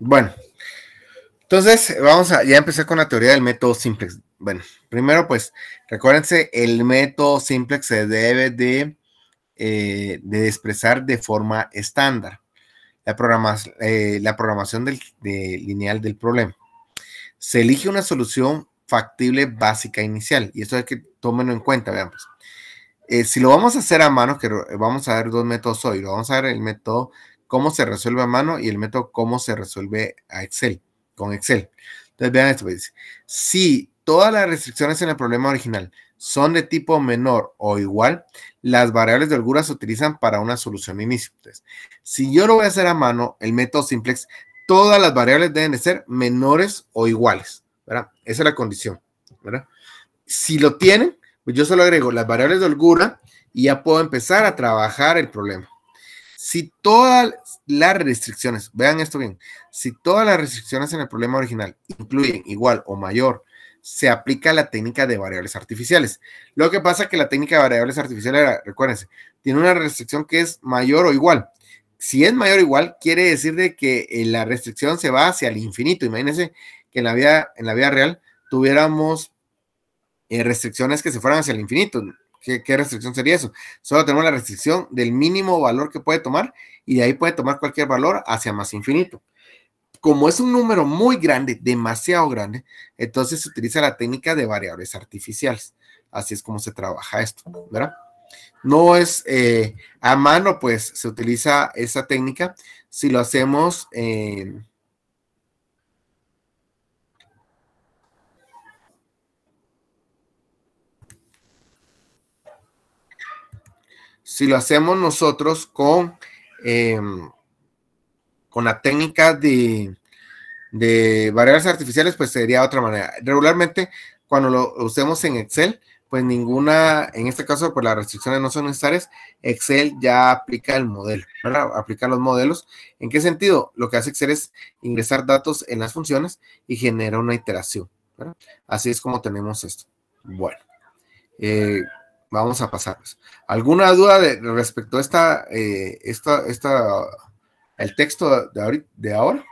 Bueno, entonces ya empecé con la teoría del método simplex. Bueno, primero pues, recuérdense, el método simplex se debe de expresar de forma estándar. La programación lineal del problema. Se elige una solución factible básica inicial, y esto hay que tomarlo en cuenta, vean pues. Si lo vamos a hacer a mano, que vamos a ver dos métodos hoy, lo vamos a ver el método cómo se resuelve a mano y el método cómo se resuelve con Excel. Entonces vean esto, pues, si todas las restricciones en el problema original son de tipo menor o igual, las variables de holgura se utilizan para una solución de inicio. Entonces, si yo lo voy a hacer a mano, el método simplex, todas las variables deben de ser menores o iguales, ¿verdad? Esa es la condición, ¿verdad? Si lo tienen, pues yo solo agrego las variables de holgura y ya puedo empezar a trabajar el problema. Si todas las restricciones, vean esto bien, si todas las restricciones en el problema original incluyen igual o mayor, se aplica la técnica de variables artificiales. Lo que pasa es que la técnica de variables artificiales, recuérdense, tiene una restricción que es mayor o igual. Si es mayor o igual, quiere decir de que la restricción se va hacia el infinito. Imagínense que en la vida real tuviéramos restricciones que se fueran hacia el infinito. ¿Qué restricción sería eso? Solo tenemos la restricción del mínimo valor que puede tomar y de ahí puede tomar cualquier valor hacia más infinito. Como es un número muy grande, demasiado grande, entonces se utiliza la técnica de variables artificiales. Así es como se trabaja esto, ¿verdad? No es a mano, pues se utiliza esa técnica. Si lo hacemos nosotros con la técnica de variables artificiales, pues sería de otra manera. Regularmente, cuando lo usemos en Excel, pues en este caso, pues las restricciones no son necesarias. Excel ya aplica el modelo, ¿verdad? Aplica los modelos. ¿En qué sentido? Lo que hace Excel es ingresar datos en las funciones y genera una iteración, ¿verdad? Así es como tenemos esto. Bueno, vamos a pasar. ¿Alguna duda respecto a el texto de ahora?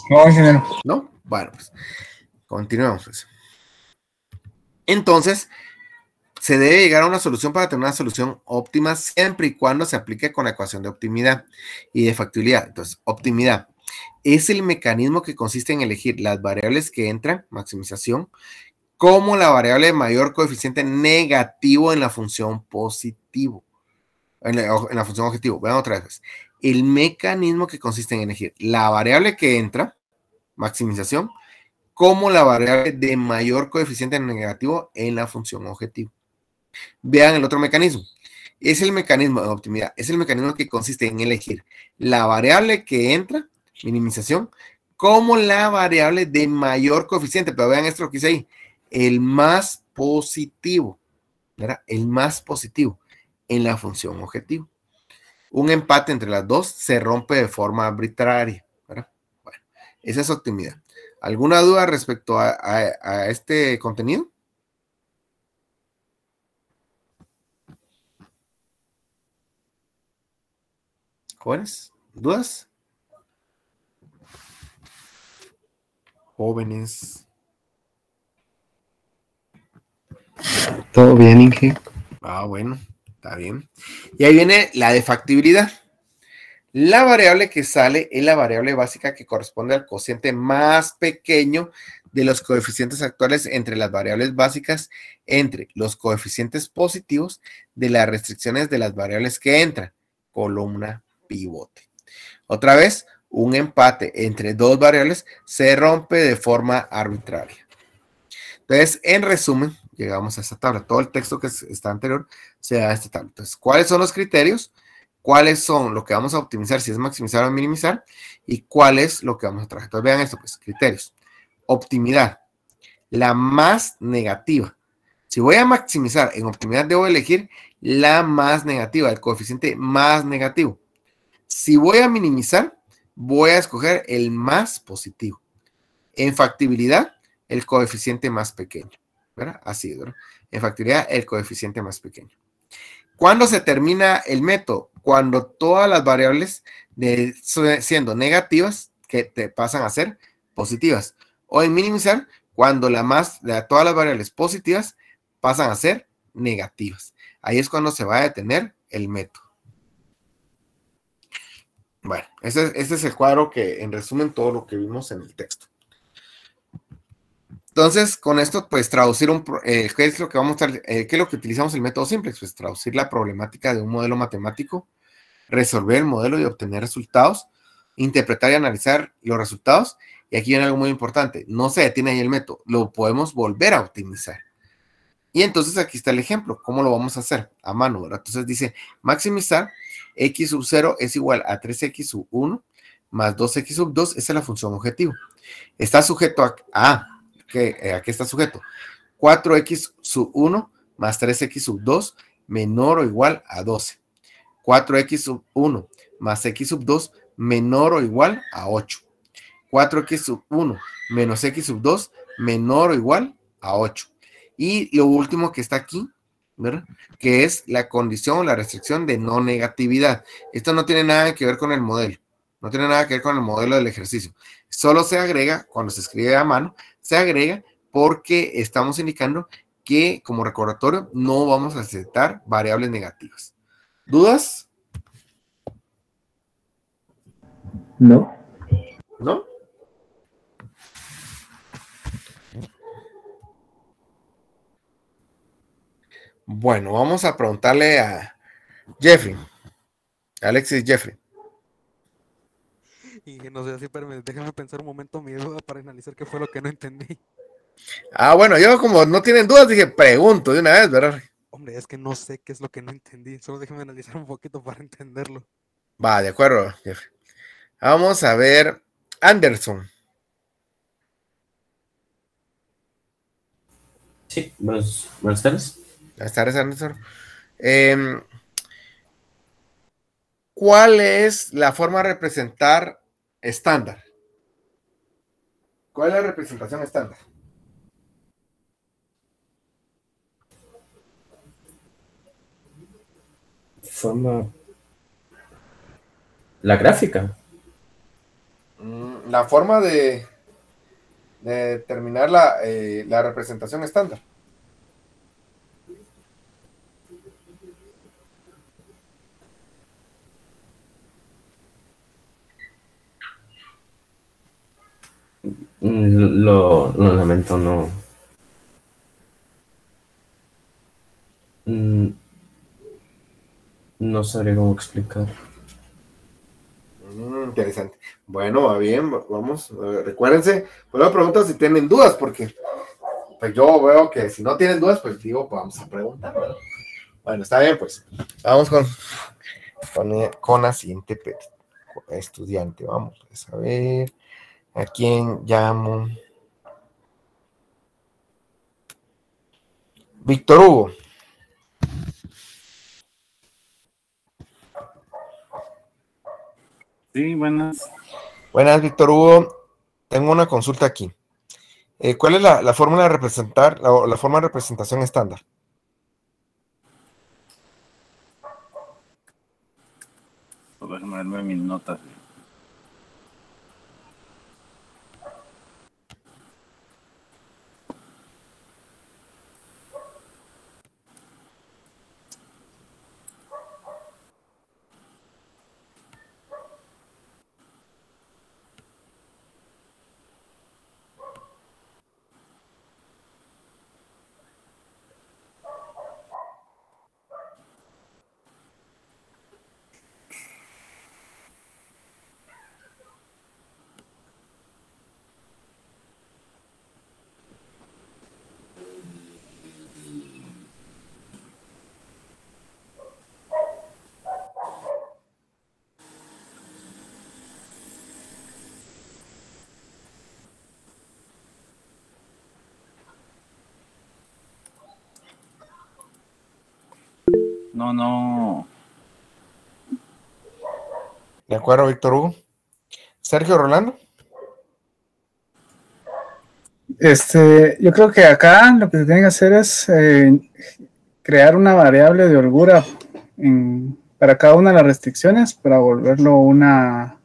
No, ingeniero. ¿No? Bueno, pues continuemos. Pues. Entonces, se debe llegar a una solución para tener una solución óptima siempre y cuando se aplique con la ecuación de optimidad y de factibilidad. Entonces, optimidad es el mecanismo que consiste en elegir las variables que entran, maximización, como la variable de mayor coeficiente negativo en la función positivo, en la función objetivo. Vean otra vez. El mecanismo que consiste en elegir la variable que entra, maximización, como la variable de mayor coeficiente negativo en la función objetivo. Vean el otro mecanismo. Es el mecanismo de optimidad. Es el mecanismo que consiste en elegir la variable que entra, minimización, como la variable de mayor coeficiente. Pero vean esto que dice ahí. El más positivo. ¿Verdad? El más positivo en la función objetivo. Un empate entre las dos se rompe de forma arbitraria. ¿Verdad? Bueno, esa es optimidad. ¿Alguna duda respecto a este contenido? ¿Jóvenes? ¿Dudas? Jóvenes. Todo bien, Inge. Ah, bueno, está bien. Y ahí viene la de factibilidad. La variable que sale es la variable básica que corresponde al cociente más pequeño de los coeficientes actuales entre las variables básicas, entre los coeficientes positivos de las restricciones de las variables que entran, columna pivote. Otra vez, un empate entre dos variables se rompe de forma arbitraria. Entonces, en resumen, llegamos a esta tabla. Todo el texto que está anterior se da a esta tabla. Entonces, ¿cuáles son los criterios? ¿Cuáles son lo que vamos a optimizar, si es maximizar o minimizar? ¿Y cuál es lo que vamos a trabajar? Entonces, vean esto, pues, criterios. Optimidad, la más negativa. Si voy a maximizar en optimidad, debo elegir la más negativa, el coeficiente más negativo. Si voy a minimizar, voy a escoger el más positivo. En factibilidad, el coeficiente más pequeño, ¿verdad? Así, ¿verdad? En factibilidad, el coeficiente más pequeño. ¿Cuándo se termina el método? Cuando todas las variables siendo negativas que te pasan a ser positivas. O en minimizar, cuando todas las variables positivas pasan a ser negativas. Ahí es cuando se va a detener el método. Bueno, este es el cuadro que en resumen todo lo que vimos en el texto. Entonces, con esto, pues traducir ¿qué es lo que vamos a qué es lo que utilizamos el método simplex? Pues traducir la problemática de un modelo matemático, resolver el modelo y obtener resultados, interpretar y analizar los resultados. Y aquí viene algo muy importante, no se detiene ahí el método, lo podemos volver a optimizar. Y entonces aquí está el ejemplo, ¿cómo lo vamos a hacer? A mano, ¿verdad? Entonces dice, maximizar x sub 0 es igual a 3x sub 1 más 2x sub 2, esa es la función objetivo. Está sujeto ¿a qué está sujeto? 4x sub 1 más 3x sub 2 menor o igual a 12. 4x sub 1 más x sub 2 menor o igual a 8. 4x sub 1 menos x sub 2 menor o igual a 8. Y lo último que está aquí, ¿verdad? Que es la condición o la restricción de no negatividad. Esto no tiene nada que ver con el modelo. No tiene nada que ver con el modelo del ejercicio. Solo se agrega, cuando se escribe a mano, se agrega porque estamos indicando que como recordatorio no vamos a aceptar variables negativas. ¿Dudas? No. ¿No? Bueno, vamos a preguntarle a Jeffrey. Alexis Jeffrey. Y no sé, así, pero déjame pensar un momento mi duda para analizar qué fue lo que no entendí. Bueno, yo como no tienen dudas, dije, pregunto de una vez, ¿verdad? Hombre, es que no sé qué es lo que no entendí. Solo déjame analizar un poquito para entenderlo. Va, de acuerdo, Jeffrey. Vamos a ver, Anderson. Sí, buenas tardes. Buenas tardes, Anderson. ¿Cuál es la forma de representar estándar? ¿Cuál es la representación estándar? La gráfica. La forma de determinar la representación estándar. Lo lamento, no. No sabría cómo explicar. Interesante. Bueno, va bien, vamos. Recuérdense, pues la pregunta si tienen dudas, porque pues yo veo que si no tienen dudas, pues digo, pues vamos a preguntar, ¿verdad? Bueno, está bien, pues. Vamos con la siguiente estudiante. Vamos a ver a quién llamo. Víctor Hugo. Sí, buenas. Buenas, Víctor Hugo. Tengo una consulta aquí. ¿Cuál es la fórmula de representar, la forma de representación estándar? Déjame verme mis notas. No. De acuerdo, Víctor Hugo. Sergio Rolando. Yo creo que acá lo que se tiene que hacer es crear una variable de holgura para cada una de las restricciones para volverlo una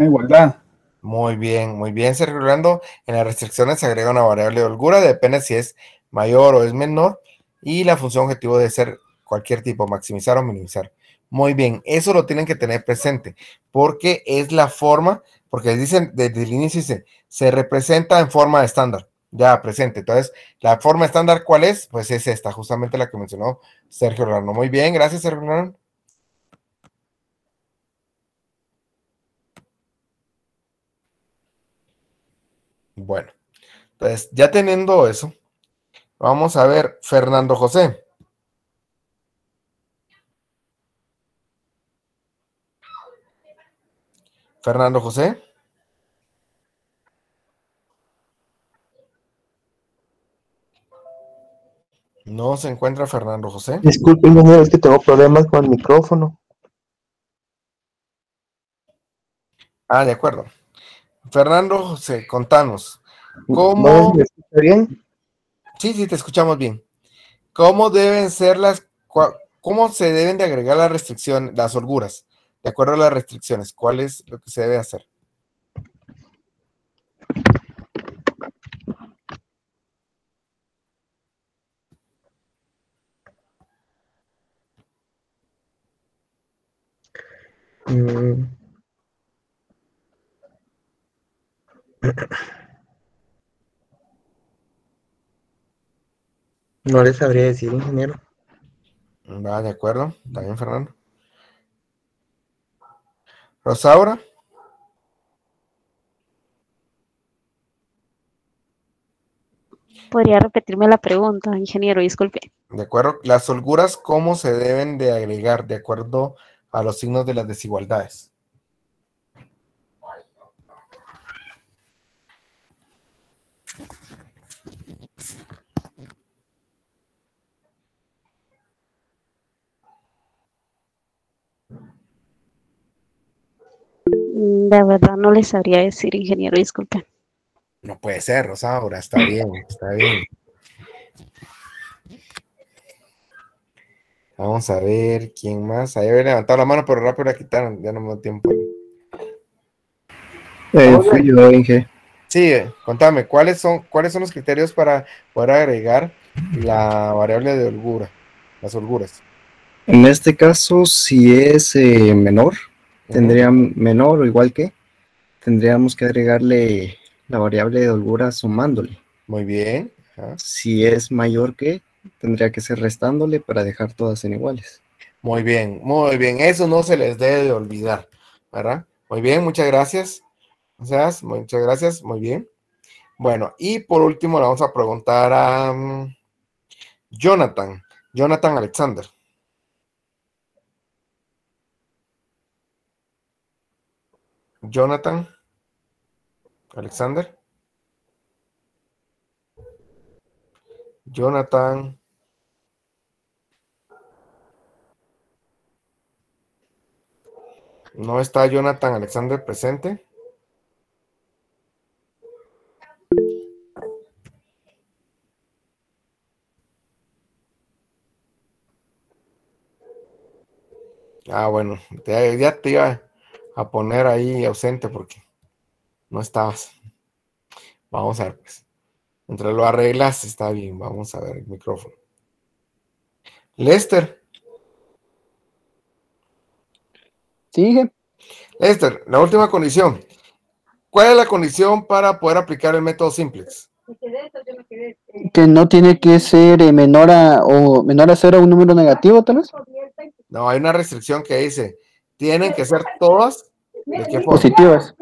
igualdad. Muy bien, Sergio Orlando. En las restricciones se agrega una variable de holgura, depende si es mayor o es menor, y la función objetivo debe ser cualquier tipo, maximizar o minimizar. Muy bien, eso lo tienen que tener presente, porque es la forma, porque dicen desde el inicio, dice, se representa en forma estándar, ya presente. Entonces, la forma estándar, ¿cuál es? Pues es esta, justamente la que mencionó Sergio Orlando. Muy bien, gracias, Sergio Orlando. Bueno, entonces ya teniendo eso, vamos a ver Fernando José. Fernando José. No se encuentra Fernando José. Disculpe, ingeniero, es que tengo problemas con el micrófono. Ah, de acuerdo. Fernando José, contanos. ¿No ¿Cómo? me escucha bien? Sí, te escuchamos bien. ¿Cómo deben ser cómo se deben de agregar las restricciones, las holguras? De acuerdo a las restricciones, ¿cuál es lo que se debe hacer? No les sabría decir, ingeniero. Va, de acuerdo. ¿Está bien, Fernando? Rosaura. ¿Podría repetirme la pregunta, ingeniero? Disculpe. De acuerdo. Las holguras, ¿cómo se deben de agregar de acuerdo a los signos de las desigualdades? De verdad no les sabría decir, ingeniero, disculpe. No puede ser, Rosaura. Está bien, está bien. Vamos a ver quién más. Ahí había levantado la mano, pero rápido la quitaron. Ya no me da tiempo. Fui yo, Inge. Sí, contame, ¿cuáles son los criterios para poder agregar la variable de holgura, las holguras? En este caso, si es menor, tendría menor o igual que, tendríamos que agregarle la variable de holgura sumándole. Muy bien. Ajá. Si es mayor que, tendría que ser restándole para dejar todas en iguales. Muy bien, muy bien. Eso no se les debe de olvidar, ¿verdad? Muy bien, muchas gracias. Muchas gracias, muy bien. Bueno, y por último le vamos a preguntar a Jonathan Alexander. Jonathan Alexander. Jonathan. No está Jonathan Alexander presente. Ah, bueno, ya te iba a poner ahí ausente porque no estabas. Vamos a ver, pues. Entre lo arreglas, está bien. Vamos a ver el micrófono. Lester. Sigue. Lester, la última condición. ¿Cuál es la condición para poder aplicar el método simplex? Que no tiene que ser menor a 0 un número negativo, tal vez. No, hay una restricción que dice, tienen que ser todas ¿de qué forma? Positivas.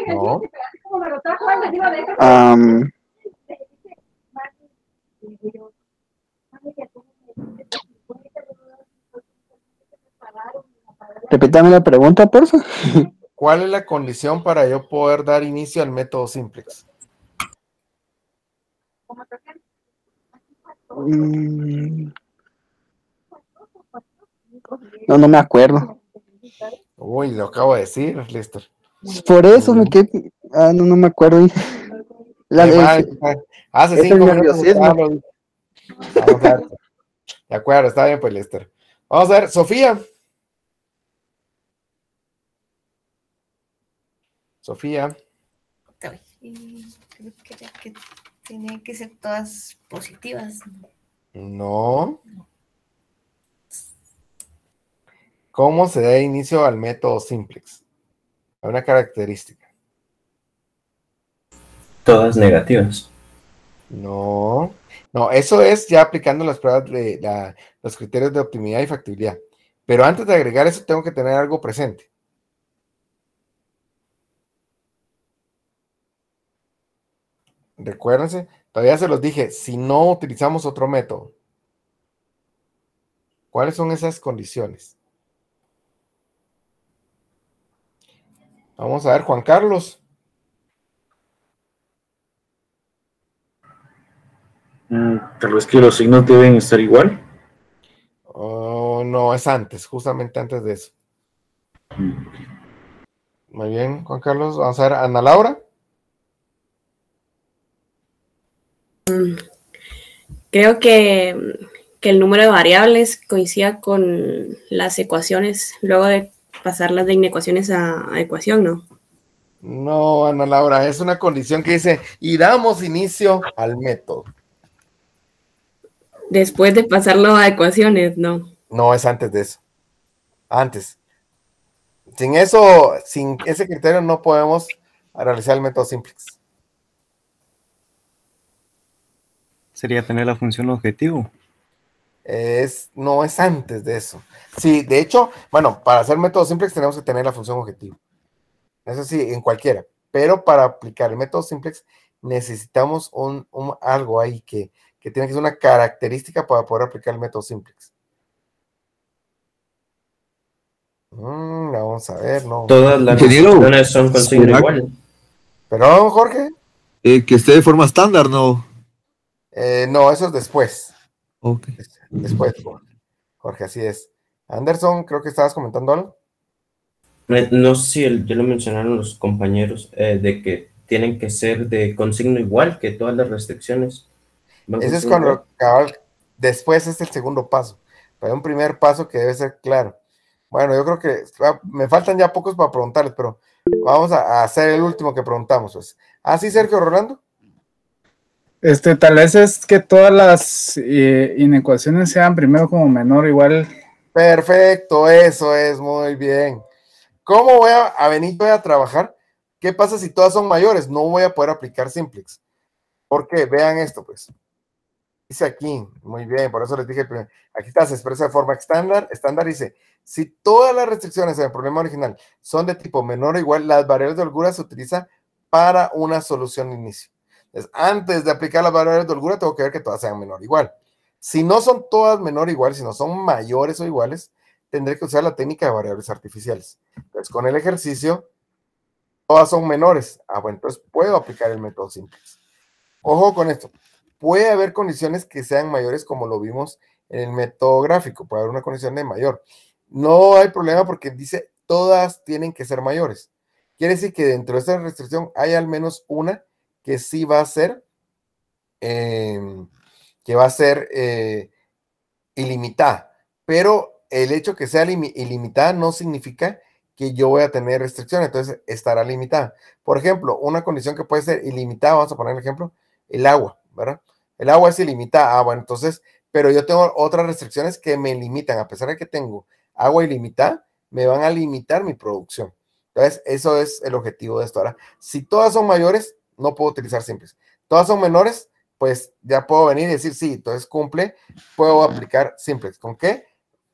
No. Repítame la pregunta, por favor. ¿Cuál es la condición para yo poder dar inicio al método simplex? No me acuerdo. Uy, lo acabo de decir, Lester. Por eso me quedé. No me acuerdo. Hace 5 minutos. Vamos a ver. De acuerdo, está bien, pues, Lester. Vamos a ver, Sofía. Sofía. Creo que tenían que ser todas positivas. No. ¿Cómo se da inicio al método simplex? Hay una característica. Todas negativas. No. No, eso es ya aplicando las pruebas de los criterios de optimidad y factibilidad. Pero antes de agregar eso, tengo que tener algo presente. Recuérdense, todavía se los dije, si no utilizamos otro método, ¿cuáles son esas condiciones? Vamos a ver, Juan Carlos. Tal vez que los signos deben estar igual. Oh, no, es antes, justamente antes de eso. Muy bien, Juan Carlos. Vamos a ver, Ana Laura. Creo que el número de variables coincida con las ecuaciones, luego de pasarlas de inecuaciones a ecuación, ¿no? No, Ana Laura, es una condición que dice, y damos inicio al método. Después de pasarlo a ecuaciones, ¿no? No, es antes de eso. Antes. Sin eso, sin ese criterio no podemos realizar el método simplex. Sería tener la función objetivo. No es antes de eso. Sí, de hecho, bueno, para hacer método simplex tenemos que tener la función objetivo. Eso sí, en cualquiera. Pero para aplicar el método simplex necesitamos algo ahí que tiene que ser una característica para poder aplicar el método simplex. Vamos a ver, no. Todas las funciones son con signo igual. ¿Perdón, Jorge? Que esté de forma estándar, ¿no? No, eso es después. Ok. Después, Jorge, así es. Anderson, creo que estabas comentando algo. No sé si ya lo mencionaron los compañeros, de que tienen que ser con signo igual, que todas las restricciones. Ese es cuando después es el segundo paso. Pero hay un primer paso que debe ser claro. Bueno, yo creo que me faltan ya pocos para preguntarles, pero vamos a hacer el último que preguntamos. Pues. ¿Sí, Sergio Rolando? Tal vez es que todas las inecuaciones sean primero como menor o igual. Perfecto, eso es, muy bien. ¿Cómo voy a venir a trabajar? ¿Qué pasa si todas son mayores? No voy a poder aplicar simplex. ¿Por qué? Vean esto, pues. Dice aquí, muy bien, por eso les dije, aquí está, se expresa de forma estándar, dice, si todas las restricciones en el problema original son de tipo menor o igual, las variables de holgura se utilizan para una solución de inicio. Entonces, antes de aplicar las variables de holgura, tengo que ver que todas sean menor o igual. Si no son todas menor o igual, si no son mayores o iguales, tendré que usar la técnica de variables artificiales. Entonces, con el ejercicio, todas son menores. Bueno, entonces puedo aplicar el método simplex. Ojo con esto. Puede haber condiciones que sean mayores como lo vimos en el método gráfico. Puede haber una condición de mayor. No hay problema porque dice todas tienen que ser mayores. Quiere decir que dentro de esta restricción hay al menos una que sí va a ser ilimitada. Pero el hecho que sea ilimitada no significa que yo voy a tener restricciones. Entonces estará limitada. Por ejemplo, una condición que puede ser ilimitada, vamos a poner el ejemplo, el agua, ¿verdad? El agua es ilimitada. Bueno, entonces, pero yo tengo otras restricciones que me limitan. A pesar de que tengo agua ilimitada, me van a limitar mi producción. Entonces, eso es el objetivo de esto. Ahora, si todas son mayores, no puedo utilizar simples. Todas son menores, pues ya puedo venir y decir, sí, entonces cumple, puedo aplicar simples. ¿Con qué?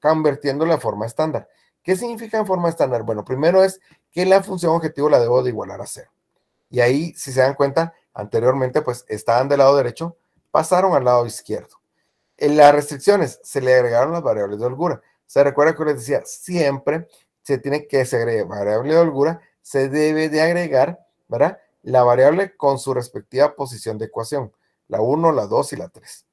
Convirtiéndolo a forma estándar. ¿Qué significa en forma estándar? Bueno, primero es que la función objetivo la debo de igualar a 0. Y ahí, si se dan cuenta, anteriormente, pues estaban del lado derecho, pasaron al lado izquierdo. En las restricciones se le agregaron las variables de holgura. Se recuerda que les decía, siempre se tiene que agregar variable de holgura, se debe de agregar, ¿verdad? La variable con su respectiva posición de ecuación, la 1, la 2 y la 3.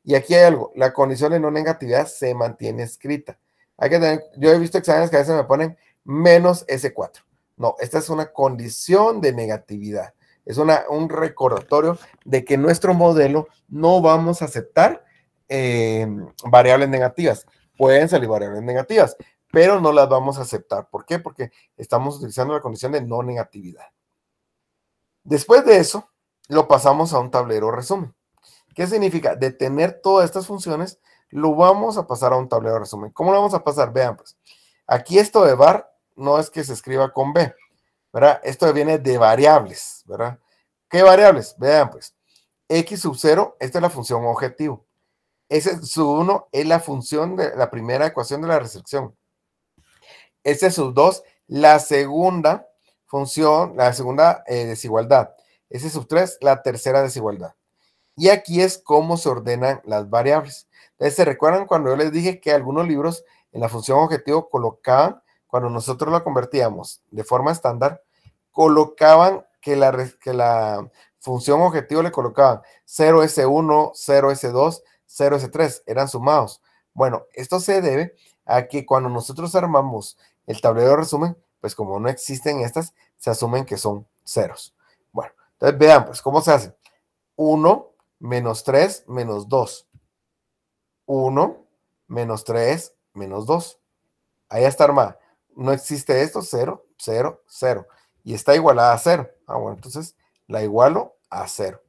Y aquí hay algo, la condición de no negatividad se mantiene escrita. Hay que tener, yo he visto exámenes que a veces me ponen menos S4. No, esta es una condición de negatividad. Es un recordatorio de que nuestro modelo no vamos a aceptar variables negativas. pueden salir variables negativas, pero no las vamos a aceptar. ¿Por qué? Porque estamos utilizando la condición de no negatividad. Después de eso, lo pasamos a un tablero resumen. ¿Qué significa? De tener todas estas funciones, lo vamos a pasar a un tablero resumen. ¿Cómo lo vamos a pasar? Vean, pues, aquí esto de var no es que se escriba con B, ¿verdad? Esto viene de variables, ¿verdad? ¿Qué variables? Vean, pues, x sub 0, esta es la función objetivo. S sub 1 es la función de la primera ecuación de la restricción. S sub 2, la segunda función, la segunda desigualdad. S sub 3, la tercera desigualdad. Y aquí es cómo se ordenan las variables. Entonces, ¿se recuerdan cuando yo les dije que algunos libros en la función objetivo colocaban, cuando nosotros la convertíamos de forma estándar, colocaban que la función objetivo le colocaban 0S1, 0S2, 0S3, eran sumados? Bueno, esto se debe a que cuando nosotros armamos el tablero de resumen, pues como no existen estas, se asumen que son ceros. Bueno, entonces vean pues cómo se hace. 1 menos 3 menos 2. 1 menos 3 menos 2. Ahí está armada. No existe esto, 0, 0, 0. Y está igualada a 0. Ah, bueno, entonces la igualo a 0.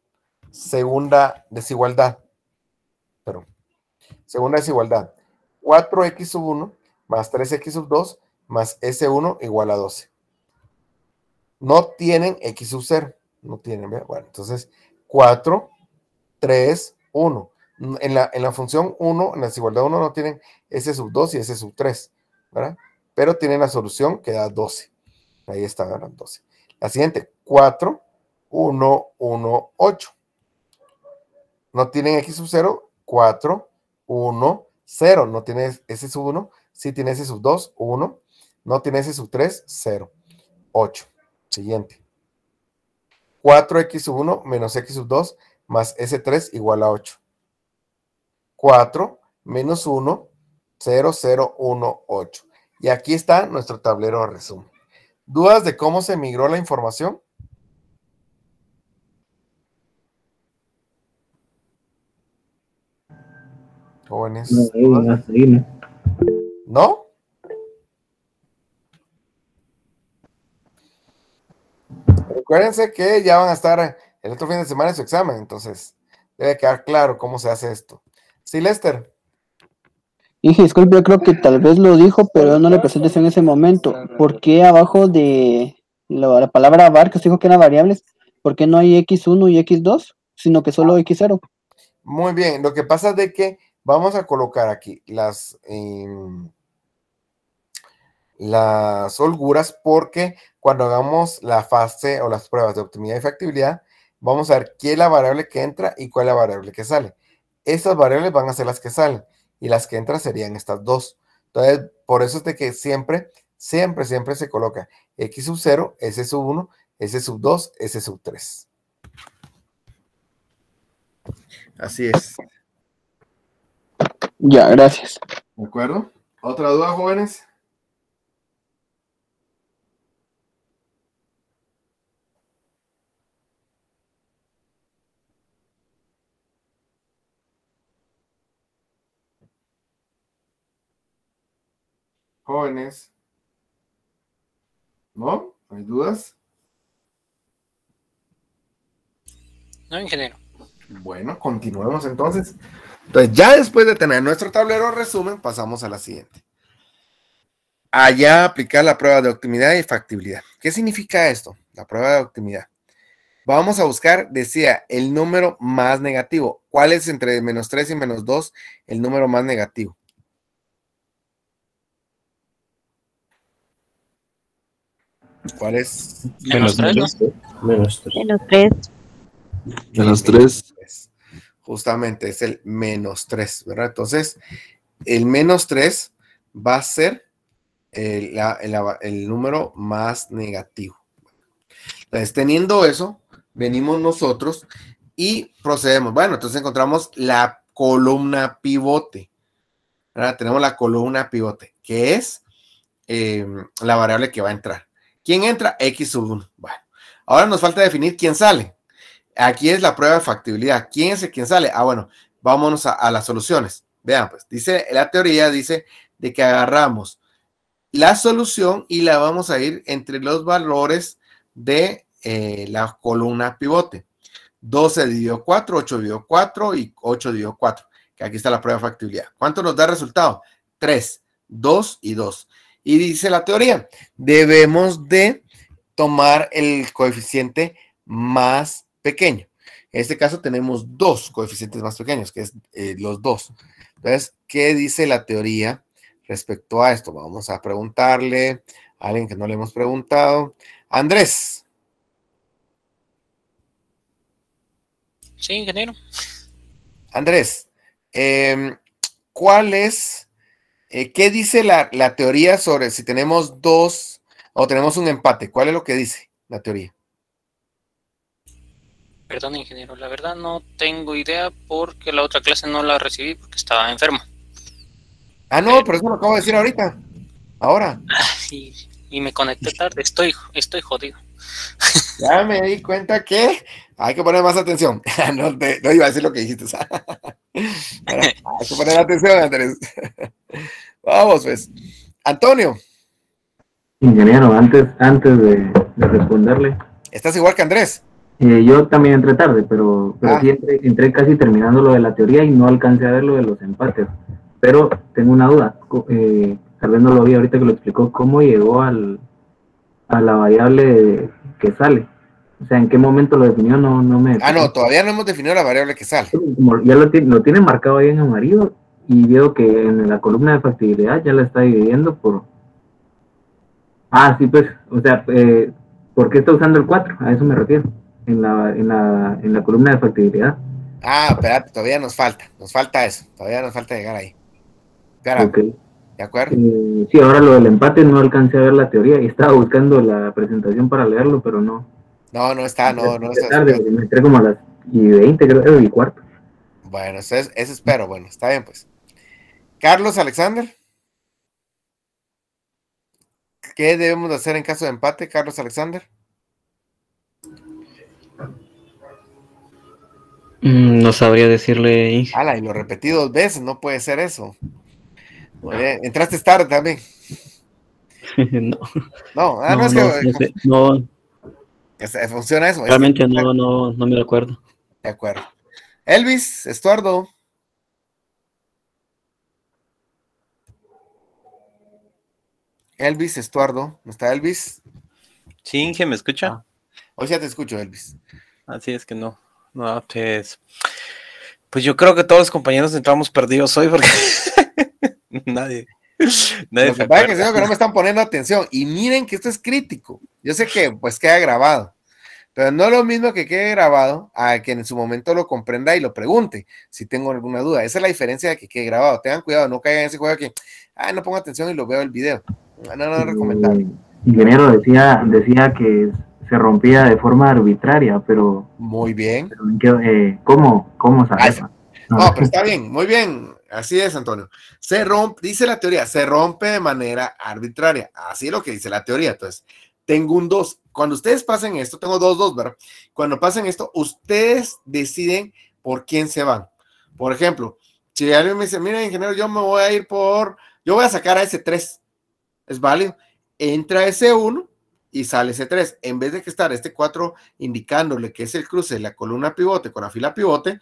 Segunda desigualdad. Perdón. Segunda desigualdad. 4x sub 1 más 3x sub 2 más S1 igual a 12. No tienen x sub 0. No tienen, ¿verdad? Bueno, entonces 4, 3, 1. En la función 1, en la desigualdad 1 no tienen S sub 2 y S sub 3, ¿verdad? Pero tienen la solución que da 12. Ahí está, ¿verdad? 12. La siguiente, 4, 1, 1, 8. No tienen x sub 0, 4, 1, 0. No tiene S sub 1, sí tiene S sub 2, 1. No tiene S sub 3, 0. 8. Siguiente. 4x sub 1 menos x sub 2 más S3 igual a 8. 4 menos 1, 0, 0, 1, 8. Y aquí está nuestro tablero de resumen. ¿Dudas de cómo se migró la información? Jóvenes. ¿No? Recuérdense que ya van a estar el otro fin de semana en su examen, entonces debe quedar claro cómo se hace esto. Sí, Lester. Dije, disculpe, yo creo que tal vez lo dijo, pero yo no le presté atención en ese momento. ¿Por qué abajo de la palabra var, que usted dijo que eran variables, por qué no hay x1 y x2, sino que solo x0? Muy bien, lo que pasa es de que vamos a colocar aquí las holguras, porque cuando hagamos la fase o las pruebas de optimidad y factibilidad, vamos a ver qué es la variable que entra y cuál es la variable que sale. Estas variables van a ser las que salen y las que entran serían estas dos. Entonces, por eso es de que siempre se coloca x sub 0, s sub 1, s sub 2, s sub 3. Así es. Ya, gracias. ¿De acuerdo? ¿Otra duda, jóvenes? Jóvenes. ¿No? ¿Hay dudas? No, ingeniero. Bueno, continuemos entonces. Entonces, ya después de tener nuestro tablero resumen, pasamos a la siguiente. Allá aplicar la prueba de optimidad y factibilidad. ¿Qué significa esto? La prueba de optimidad. Vamos a buscar, decía, el número más negativo. ¿Cuál es entre menos 3 y menos 2 el número más negativo? ¿Cuál es? Menos 3, ¿no? Menos 3. Menos 3. Menos 3. Justamente es el menos 3, ¿verdad? Entonces, el menos 3 va a ser el número más negativo. Entonces, teniendo eso, venimos nosotros y procedemos. Bueno, entonces encontramos la columna pivote, ¿verdad? Tenemos la columna pivote, que es la variable que va a entrar. ¿Quién entra? X sub 1. Bueno, ahora nos falta definir quién sale. Aquí es la prueba de factibilidad. ¿Quién es el quien sale? Ah, bueno, vámonos a las soluciones. Vean, pues, dice, la teoría dice de que agarramos la solución y la vamos a ir entre los valores de la columna pivote. 12 dividido 4, 8 dividido 4 y 8 dividido 4, que aquí está la prueba de factibilidad. ¿Cuánto nos da el resultado? 3, 2 y 2. Y dice la teoría, debemos de tomar el coeficiente más pequeño. En este caso tenemos dos coeficientes más pequeños, que es los 2. Entonces, ¿qué dice la teoría respecto a esto? Vamos a preguntarle a alguien que no le hemos preguntado. Andrés. Sí, ingeniero. Andrés, ¿cuál es, qué dice la teoría sobre si tenemos dos o tenemos un empate? ¿Cuál es lo que dice la teoría? Perdón, ingeniero, la verdad no tengo idea porque la otra clase no la recibí porque estaba enfermo. Ah, no, pero eso lo acabo de decir ahorita. Ahora. Y me conecté tarde, estoy jodido. Ya me di cuenta que hay que poner más atención. No iba a decir lo que dijiste. Hay que poner atención, Andrés. Vamos, pues. Antonio. Ingeniero, antes de responderle. ¿Estás igual que Andrés? Yo también entré tarde, pero sí entré casi terminando lo de la teoría y no alcancé a ver lo de los empates. Pero tengo una duda. Tal vez no lo vi ahorita que lo explicó. ¿Cómo llegó a la variable que sale? O sea, ¿en qué momento lo definió? No me... No, todavía no hemos definido la variable que sale. Como ya lo tiene marcado ahí en amarillo y veo que en la columna de factibilidad ya la está dividiendo por... sí, pues, o sea, ¿por qué está usando el 4? A eso me refiero, en la columna de factibilidad. Espérate, todavía nos falta eso, todavía nos falta llegar ahí. Okay. ¿De acuerdo? Sí, ahora lo del empate no alcancé a ver la teoría y estaba buscando la presentación para leerlo, pero no. No está. Tarde, me entré como a las 20, creo, y cuarto. Bueno, eso espero. Bueno, está bien, pues. Carlos Alexander. ¿Qué debemos de hacer en caso de empate, Carlos Alexander? No sabría decirle. Y lo repetí 2 veces, no puede ser eso. Oye, entraste tarde también. No. No es que... No. Funciona eso. Realmente no me acuerdo. De acuerdo. Elvis, Estuardo. Elvis, Estuardo. ¿No está Elvis? Sí, Inge, ¿me escucha? Hoy ya te escucho, Elvis. Así es que no, pues yo creo que todos los compañeros entramos perdidos hoy porque nadie Lo que pasa es que no me están poniendo atención. Y miren que esto es crítico. Yo sé que pues queda grabado, pero no es lo mismo que quede grabado a que en su momento lo comprenda y lo pregunte si tengo alguna duda. Esa es la diferencia de que quede grabado. Tengan cuidado, no caigan en ese juego que no pongo atención y lo veo el video. No es recomendable. Ingeniero decía que se rompía de forma arbitraria, pero... Muy bien. Pero, ¿cómo saber? No, pero está bien, muy bien. Así es, Antonio. Se rompe, dice la teoría, se rompe de manera arbitraria. Así es lo que dice la teoría. Entonces, tengo un 2. Cuando ustedes pasen esto, tengo 2, ¿verdad? Cuando pasen esto, ustedes deciden por quién se van. Por ejemplo, si alguien me dice, mira, ingeniero, yo voy a sacar a ese 3. Es válido. Entra ese 1 y sale ese 3. En vez de que estar este 4 indicándole que es el cruce de la columna pivote con la fila pivote,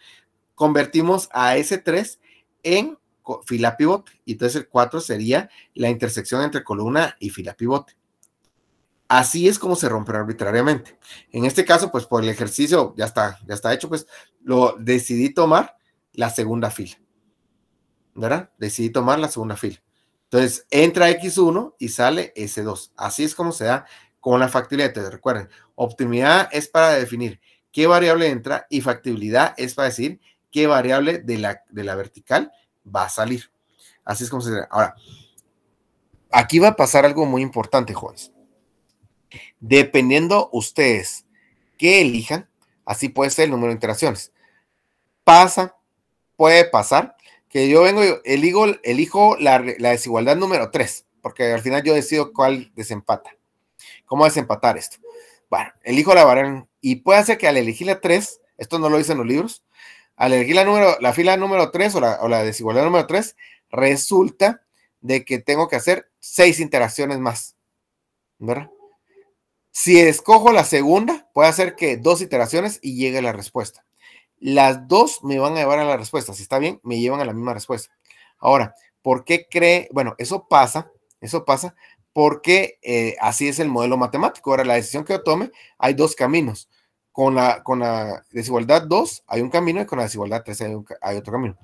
convertimos a ese 3 en fila pivote. Y entonces el 4 sería la intersección entre columna y fila pivote. Así es como se rompe arbitrariamente. En este caso, pues por el ejercicio ya está hecho, pues lo decidí tomar la segunda fila. ¿Verdad? Decidí tomar la segunda fila. Entonces entra X1 y sale S2. Así es como se da con la factibilidad. Entonces, recuerden, optimidad es para definir qué variable entra y factibilidad es para decir qué variable de la vertical va a salir. Así es como se da. Ahora, aquí va a pasar algo muy importante, jóvenes. Dependiendo ustedes qué elijan, así puede ser el número de iteraciones. Puede pasar que yo elijo la desigualdad número 3, porque al final yo decido cuál desempata. ¿Cómo desempatar esto? Bueno, elijo la variable y puede ser que al elegir la 3, esto no lo dicen los libros, al elegir la fila número 3 o la desigualdad número 3, resulta de que tengo que hacer 6 interacciones más, ¿verdad? Si escojo la segunda, puede hacer que 2 iteraciones y llegue a la respuesta. Las 2 me van a llevar a la respuesta. Si está bien, me llevan a la misma respuesta. Ahora, ¿por qué cree? Bueno, eso pasa porque así es el modelo matemático. Ahora, la decisión que yo tome, hay 2 caminos. Con la desigualdad 2 hay un camino y con la desigualdad 3 hay otro camino.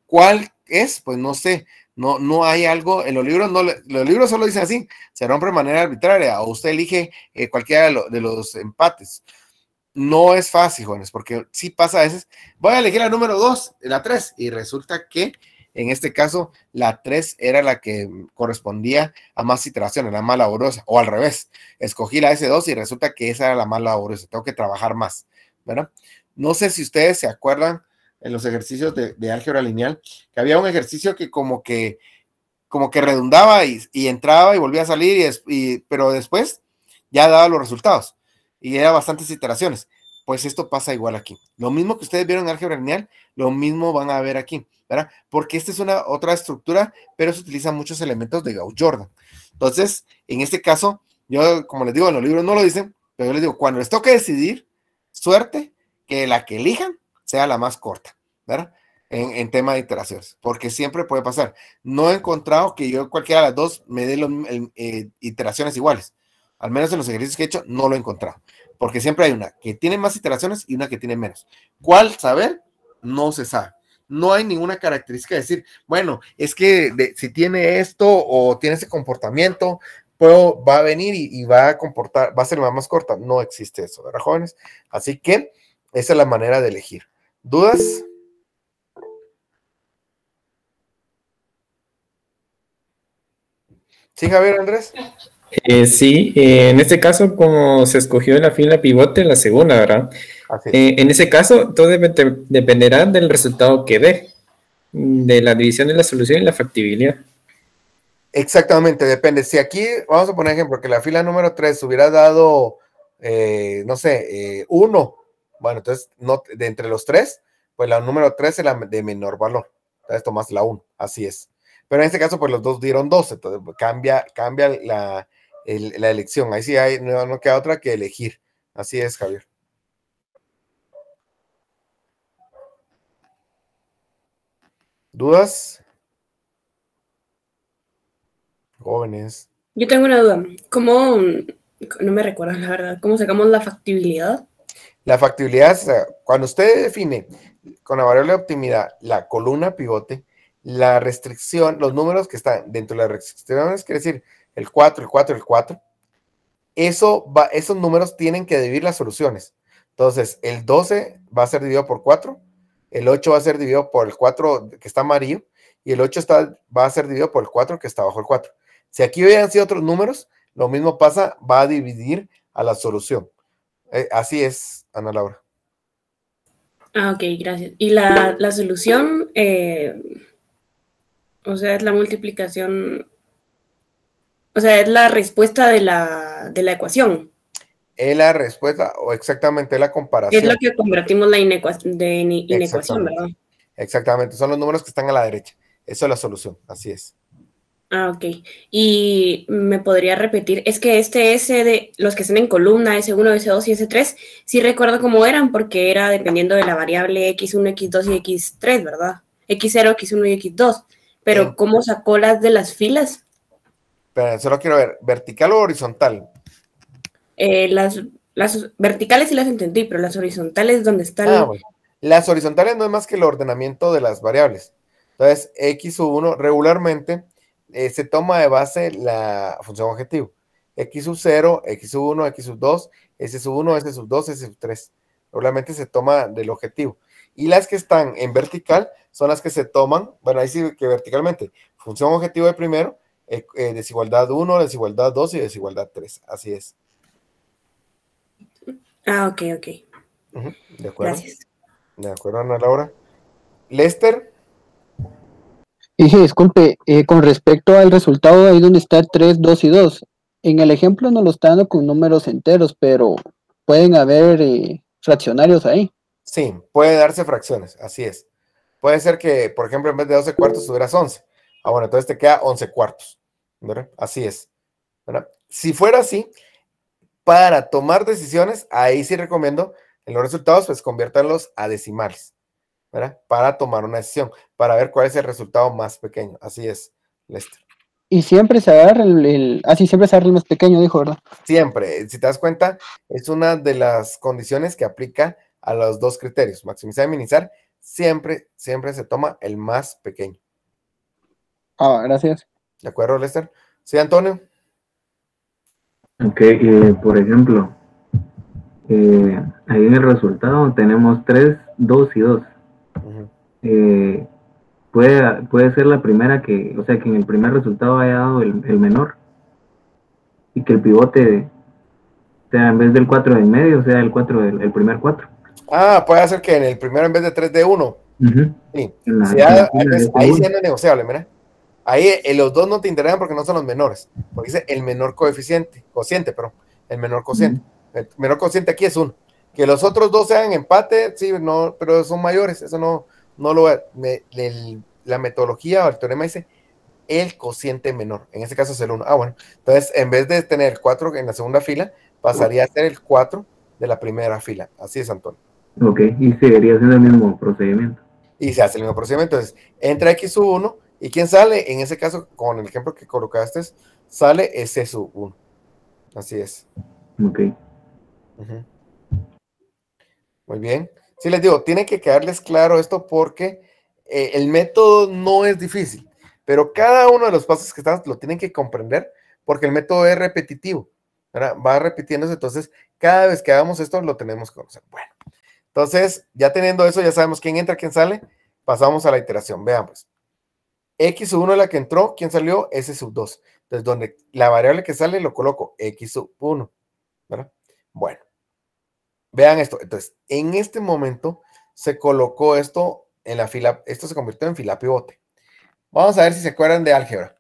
¿Cuál es? Pues no sé. No hay algo, en los libros los libros solo dicen así, se rompe de manera arbitraria, o usted elige cualquiera de los empates. No es fácil, jóvenes, porque sí pasa a veces, voy a elegir la número 2, la 3, y resulta que en este caso la 3 era la que correspondía a más iteraciones, la más laboriosa, o al revés, escogí la S2 y resulta que esa era la más laboriosa, tengo que trabajar más, ¿verdad? No sé si ustedes se acuerdan en los ejercicios de álgebra lineal, que había un ejercicio que como que redundaba y entraba y volvía a salir, pero después ya daba los resultados y era bastantes iteraciones. Pues esto pasa igual aquí. Lo mismo que ustedes vieron en álgebra lineal, lo mismo van a ver aquí, ¿verdad? Porque esta es otra estructura, pero se utilizan muchos elementos de Gauss-Jordan. Entonces, en este caso, yo, como les digo, en los libros no lo dicen, pero yo les digo, cuando les toque decidir, suerte que la que elijan sea la más corta, ¿verdad? En tema de iteraciones, porque siempre puede pasar. No he encontrado que yo cualquiera de las 2 me dé iteraciones iguales. Al menos en los ejercicios que he hecho, no lo he encontrado. Porque siempre hay una que tiene más iteraciones y una que tiene menos. ¿Cuál saber? No se sabe. No hay ninguna característica de decir, bueno, es que si tiene esto o tiene ese comportamiento, va a venir y va a ser la más corta. No existe eso, ¿verdad, jóvenes? Así que esa es la manera de elegir. ¿Dudas? ¿Sí, Javier Andrés? Sí, en este caso, como se escogió la fila pivote, la segunda, ¿verdad? En ese caso, todo dependerá del resultado que dé, de la división de la solución y la factibilidad. Exactamente, depende. Si aquí, vamos a poner ejemplo, que la fila número 3 hubiera dado, no sé, 1, bueno, entonces, de entre los 3, pues la número 3 es la de menor valor. Entonces tomas la 1, así es. Pero en este caso, pues los 2 dieron 12, entonces cambia la elección. Ahí sí no queda otra que elegir. Así es, Javier. ¿Dudas? Jóvenes. Yo tengo una duda. ¿Cómo, no me recuerdo la verdad, cómo sacamos la factibilidad? La factibilidad es cuando usted define con la variable de optimidad la columna pivote, la restricción, los números que están dentro de las restricciones, quiere decir el 4, el 4, el 4, esos números tienen que dividir las soluciones. Entonces, el 12 va a ser dividido por 4, el 8 va a ser dividido por el 4 que está amarillo, y el 8 va a ser dividido por el 4 que está bajo el 4. Si aquí hubieran sido otros números, lo mismo pasa, va a dividir a la solución. Así es, Ana Laura. Ok, gracias. ¿Y la solución, o sea, es la multiplicación, o sea, es la respuesta de la ecuación? Es la respuesta, o exactamente la comparación. Es lo que convertimos la inecuación, ¿verdad? Exactamente, son los números que están a la derecha. Eso es la solución, así es. Ah, ok. Y me podría repetir, es que S de los que están en columna, S1, S2 y S3, sí recuerdo cómo eran, porque era dependiendo de la variable X1, X2 y X3, ¿verdad? X0, X1 y X2. Pero ¿cómo sacó las de las filas? Pero solo quiero ver, ¿vertical o horizontal? Las verticales sí las entendí, pero las horizontales, ¿dónde están? Bueno. Las horizontales no es más que el ordenamiento de las variables. Entonces, X1 regularmente se toma de base la función objetivo. X0, X1, X2, S1, S2, S3. Regularmente se toma del objetivo. Y las que están en vertical son las que se toman, bueno, ahí sí que verticalmente, función objetivo de primero, desigualdad 1, desigualdad 2 y desigualdad 3. Así es. Ah, ok. De acuerdo. Gracias. De acuerdo, Ana Laura. Lester. Disculpe, con respecto al resultado, ahí donde está 3, 2 y 2, en el ejemplo nos lo está dando con números enteros, pero pueden haber fraccionarios ahí. Sí, puede darse fracciones, así es. Puede ser que, por ejemplo, en vez de 12 cuartos tuvieras 11. Ah, bueno, entonces te queda 11 cuartos, ¿verdad? Así es, ¿verdad? Si fuera así, para tomar decisiones, ahí sí recomiendo en los resultados, pues conviértanlos a decimales, ¿verdad? Para tomar una decisión, para ver cuál es el resultado más pequeño. Así es, Lester. Y siempre se agarra siempre se agarra el más pequeño, dijo, ¿verdad? Siempre, si te das cuenta, es una de las condiciones que aplica a los dos criterios, maximizar y minimizar. Siempre se toma el más pequeño. Ah, gracias. ¿De acuerdo, Lester? Sí, Antonio. Ok, por ejemplo, ahí en el resultado tenemos 3, 2 y 2. Puede ser la primera que, o sea, que en el primer resultado haya dado el menor y que el pivote sea en vez del 4 del medio, sea el 4 el primer 4. Ah, puede ser que en el primero en vez de 3 de 1. Sí, ahí sí es negociable, mira. Ahí los dos no te interesan porque no son los menores, porque dice el menor cociente, pero el menor cociente. El menor cociente aquí es 1. Que los otros dos sean empate, sí, no, pero son mayores, eso no lo la metodología o el teorema dice el cociente menor, en este caso es el 1. Ah, bueno, entonces en vez de tener 4 en la segunda fila, pasaría a ser el 4 de la primera fila. Así es, Antonio. Ok, y seguiría siendo el mismo procedimiento. Y se hace el mismo procedimiento. Entonces, entra X sub 1, y ¿quién sale? En ese caso, con el ejemplo que colocaste, sale S sub 1. Así es. Ok. Muy bien. Sí, les digo, tiene que quedarles claro esto porque el método no es difícil, pero cada uno de los pasos que están lo tienen que comprender porque el método es repetitivo, ¿verdad? Va repitiéndose, entonces cada vez que hagamos esto lo tenemos que conocer. Bueno, entonces ya teniendo eso, ya sabemos quién entra, quién sale, pasamos a la iteración. Vean pues, X sub 1 es la que entró, ¿quién salió? S sub 2. Entonces, donde la variable que sale lo coloco X sub 1, ¿verdad? Bueno. Vean esto, entonces, en este momento se colocó esto en la fila, esto se convirtió en fila pivote. Vamos a ver si se acuerdan de álgebra.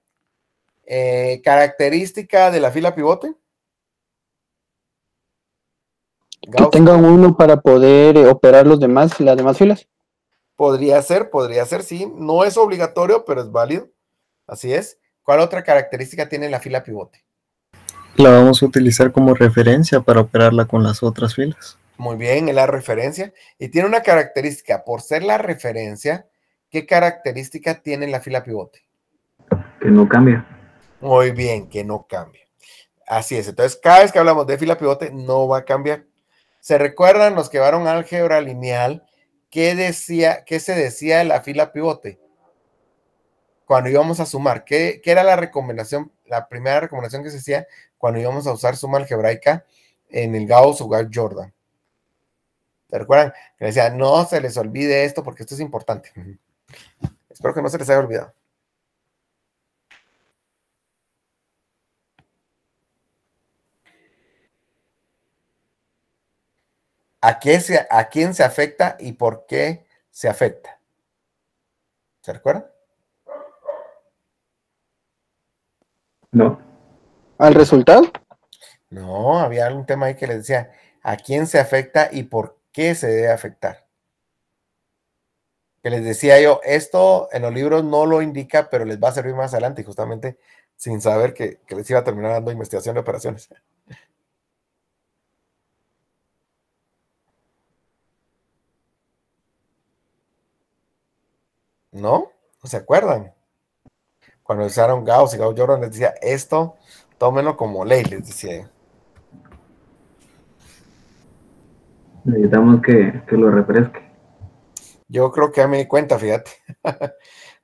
Característica de la fila pivote. Que tengan uno para poder operar las demás filas. Podría ser, sí. No es obligatorio, pero es válido. Así es. ¿Cuál otra característica tiene la fila pivote? La vamos a utilizar como referencia para operarla con las otras filas. Muy bien, es la referencia. Y tiene una característica, por ser la referencia, ¿qué característica tiene la fila pivote? Que no cambia. Muy bien, que no cambia. Así es. Entonces, cada vez que hablamos de fila pivote, no va a cambiar. ¿Se recuerdan los que llevaron álgebra lineal? ¿Qué se decía de la fila pivote? Cuando íbamos a sumar, ¿qué era la recomendación? La primera recomendación que se hacía cuando íbamos a usar suma algebraica en el Gauss o Gauss-Jordan. ¿Se recuerdan? Que decía, no se les olvide esto porque esto es importante. Espero que no se les haya olvidado. ¿A quién se afecta y por qué se afecta? ¿Se recuerdan? No. ¿Al resultado? No, había algún tema ahí que les decía, ¿a quién se afecta y por qué se debe afectar? Que les decía yo, esto en los libros no lo indica, pero les va a servir más adelante, y justamente sin saber que les iba a terminar dando investigación de operaciones. ¿No? ¿No se acuerdan? Cuando usaron Gauss y Gauss-Jordan les decía, esto, tómenlo como ley, les decía. Necesitamos que lo refresque. Yo creo que ya me di cuenta, fíjate.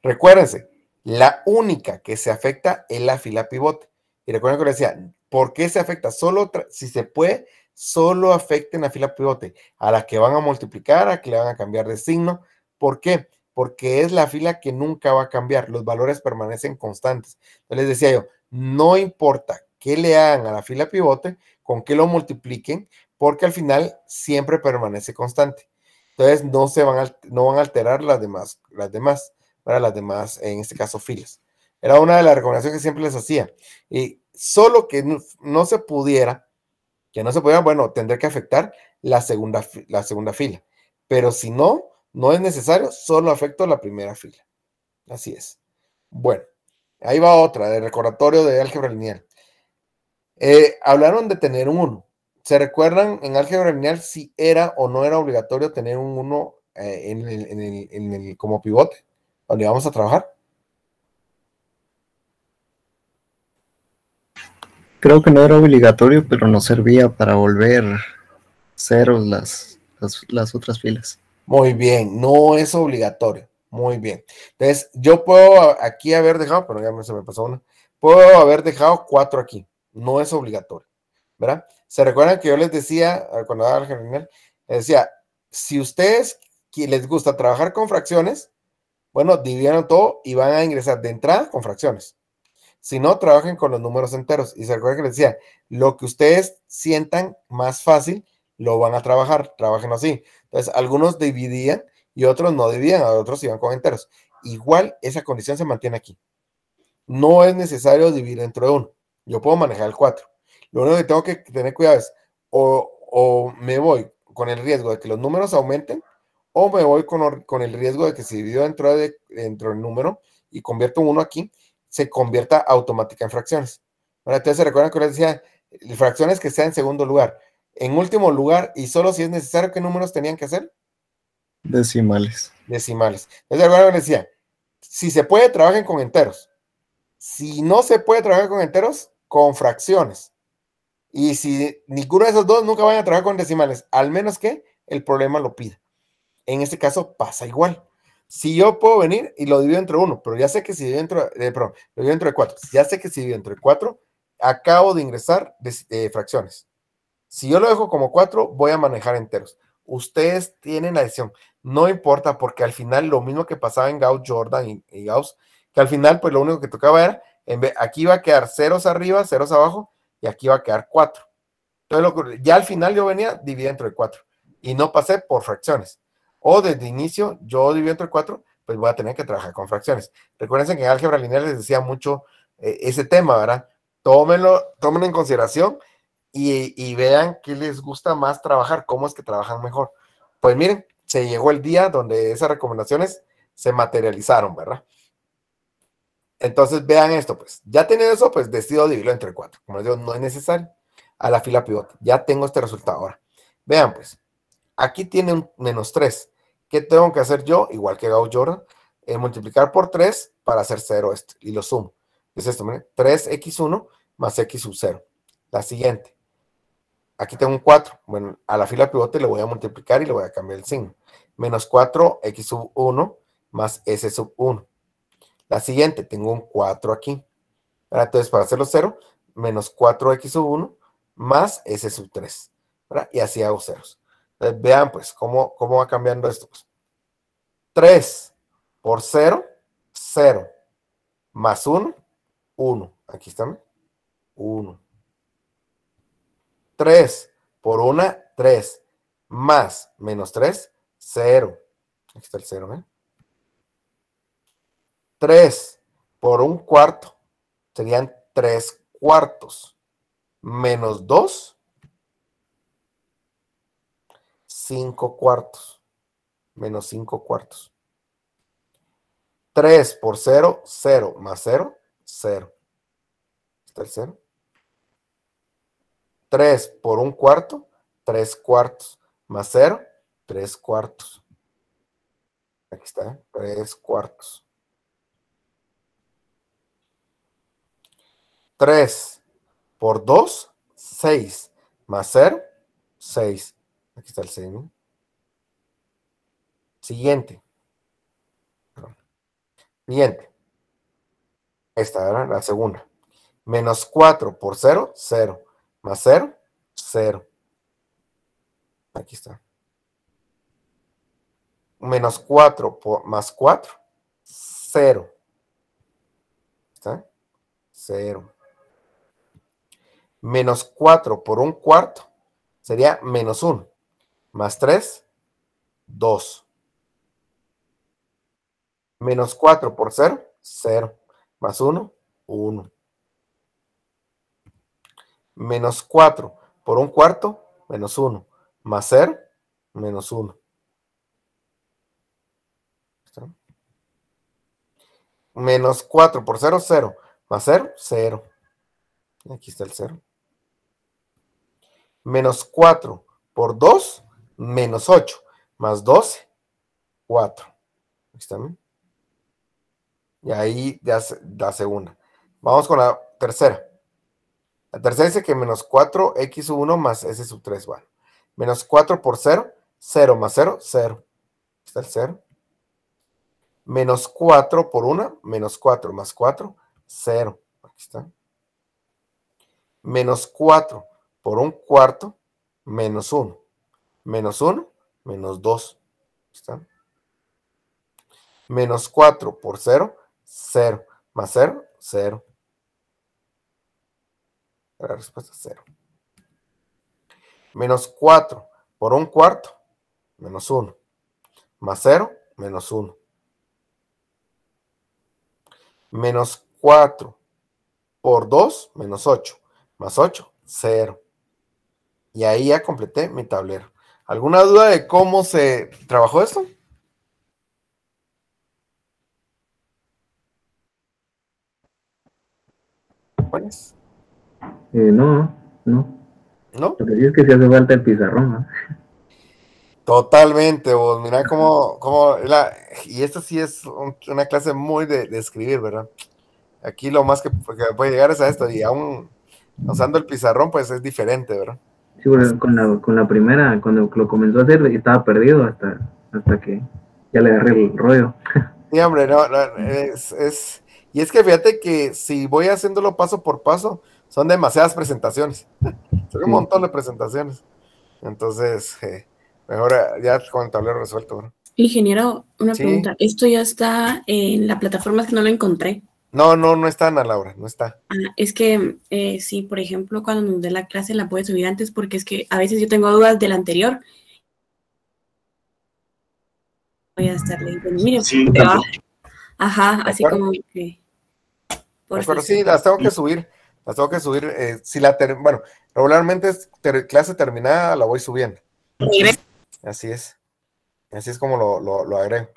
Recuérdense, la única que se afecta es la fila pivote. Y recuerden que les decía, ¿por qué se afecta? Solo, si se puede, solo afecten la fila pivote, a la que van a multiplicar, a que le van a cambiar de signo. ¿Por qué? Porque es la fila que nunca va a cambiar, los valores permanecen constantes. Entonces les decía yo, no importa qué le hagan a la fila pivote, con qué lo multipliquen, porque al final siempre permanece constante. Entonces no van a alterar las demás, para las demás, en este caso, filas. Era una de las recomendaciones que siempre les hacía. Y solo que no se pudiera, bueno, tendría que afectar la segunda fila. pero si no, no es necesario, solo afecto la primera fila. Así es. Bueno, ahí va otra, de recordatorio de álgebra lineal. Hablaron de tener un 1. ¿Se recuerdan en álgebra lineal si era o no era obligatorio tener un 1 como pivote, donde íbamos a trabajar? Creo que no era obligatorio, pero nos servía para volver ceros las otras filas. Muy bien, no es obligatorio. Muy bien. Entonces, yo puedo aquí haber dejado, pero ya se me pasó una. Puedo haber dejado 4 aquí. No es obligatorio, ¿verdad? ¿Se recuerdan que yo les decía, cuando daba álgebra lineal, les decía, si ustedes les gusta trabajar con fracciones, bueno, dividan todo y van a ingresar de entrada con fracciones. Si no, trabajen con los números enteros. Y se recuerdan que les decía, lo que ustedes sientan más fácil, lo van a trabajar. Trabajen así. Entonces, algunos dividían y otros no dividían, otros iban con enteros. Igual, esa condición se mantiene aquí. No es necesario dividir dentro de 1. Yo puedo manejar el 4. Lo único que tengo que tener cuidado es o me voy con el riesgo de que los números aumenten o me voy con el riesgo de que si divido dentro del número y convierto un 1 aquí, se convierta automática en fracciones. Bueno, entonces se recuerdan que les decía, fracciones que sean en segundo lugar. En último lugar, y solo si es necesario, ¿qué números tenían que hacer? Decimales. Decimales. Entonces recuerdan que les decía, si se puede, trabajen con enteros. Si no se puede trabajar con enteros, con fracciones. Y si ninguno de esos dos, nunca van a trabajar con decimales, al menos que el problema lo pida. En este caso pasa igual. Si yo puedo venir y lo divido entre 1, pero ya sé que si divido lo divido entre 4, ya sé que si divido entre 4, acabo de ingresar fracciones. Si yo lo dejo como 4, voy a manejar enteros. Ustedes tienen la decisión. No importa, porque al final lo mismo que pasaba en Gauss, Jordan y Gauss, que al final pues lo único que tocaba era, aquí va a quedar ceros arriba, ceros abajo, y aquí va a quedar 4. Entonces ya al final yo venía, dividí entre 4, y no pasé por fracciones. O desde inicio yo divido entre 4, pues voy a tener que trabajar con fracciones. Recuerden que en álgebra lineal les decía mucho ese tema, ¿verdad? Tómenlo en consideración y vean qué les gusta más trabajar, cómo es que trabajan mejor. Pues miren, se llegó el día donde esas recomendaciones se materializaron, ¿verdad? Entonces vean esto, pues. Ya teniendo eso, pues decido dividirlo entre 4. Como les digo, no es necesario. A la fila pivote. Ya tengo este resultado ahora. Vean, pues. Aquí tiene un menos 3. ¿Qué tengo que hacer yo? Igual que Gauss Jordan. Multiplicar por 3 para hacer 0 esto. Y lo sumo. Es esto, miren. 3x1 más x sub 0. La siguiente. Aquí tengo un 4. Bueno, a la fila pivote le voy a multiplicar y le voy a cambiar el signo. Menos 4x sub 1 más s sub 1. La siguiente, tengo un 4 aquí. Entonces, para hacerlo 0, menos 4x sub 1 más s sub 3. ¿Verdad? Y así hago ceros. Entonces, vean, pues, cómo va cambiando esto. Pues. 3 por 0, 0. Más 1, 1. Aquí está, 1. 3 por 1, 3. Más menos 3, 0. Aquí está el 0, ¿eh? 3 por 1 cuarto serían 3 cuartos. Menos 2, 5 cuartos. Menos 5 cuartos. 3 por 0, 0. Más 0, 0. Está el 0. 3 por 1 cuarto, 3 cuartos. Más 0, 3 cuartos. Aquí está, 3 cuartos. 3 por 2, 6. Más 0, 6. Aquí está el 6, ¿no? Siguiente. Siguiente. Esta, ¿verdad? La segunda. Menos 4 por 0, 0. Más 0, 0. Aquí está. Menos 4 más 4, 0. ¿Está? 0. Menos 4 por 1 cuarto sería menos 1. Más 3, 2. Menos 4 por 0, 0. Más 1, 1. Menos 4 por 1 cuarto, menos 1. Más 0, menos 1. Menos 4 por 0, 0. Más 0, 0. Aquí está el 0. Menos 4 por 2, menos 8. Más 12, 4. Aquí está, ¿no? Y ahí ya da segunda. Vamos con la tercera. La tercera dice que menos 4x1 más s sub 3. Bueno, menos 4 por 0, 0 más 0, 0. Aquí está el 0. Menos 4 por 1, menos 4 más 4, 0. Aquí está. Menos 4 por 1/4, menos 1. Menos 1, menos 2. Aquí está. Menos 4 por 0, 0. Más 0, 0. La respuesta es 0. Menos 4 por 1/4, menos 1. Más 0, menos 1. Menos 4 por 2, menos 8. Más 8, 0. Y ahí ya completé mi tablero. ¿Alguna duda de cómo se trabajó esto? ¿Cuáles? No. ¿No? Lo que sí es que sí hace falta el pizarrón, ¿no? Totalmente, vos. Mira y esto sí es una clase muy de escribir, ¿verdad? Aquí lo más que puede llegar es a esto, y aún usando el pizarrón, pues es diferente, ¿verdad? Sí, bueno, con la primera, cuando lo comenzó a hacer, estaba perdido hasta que ya le agarré el rollo. Sí, hombre, no, y es que fíjate que si voy haciéndolo paso por paso, son demasiadas presentaciones. Son un montón de presentaciones. Entonces, mejor ya con el tablero resuelto, ¿verdad? Ingeniero, una Sí. pregunta. Esto ya está en la plataforma, es que no lo encontré. No está, Ana Laura, no está. Es que sí, por ejemplo, cuando nos dé la clase la puede subir antes, porque es que a veces yo tengo dudas del anterior. Voy a estar leyendo. Mire, Sí, ajá, ¿De así acuerdo? como que. De acuerdo, sí, las tengo que subir. Si bueno, regularmente es clase terminada, la voy subiendo. Así es. Así es como lo agrego.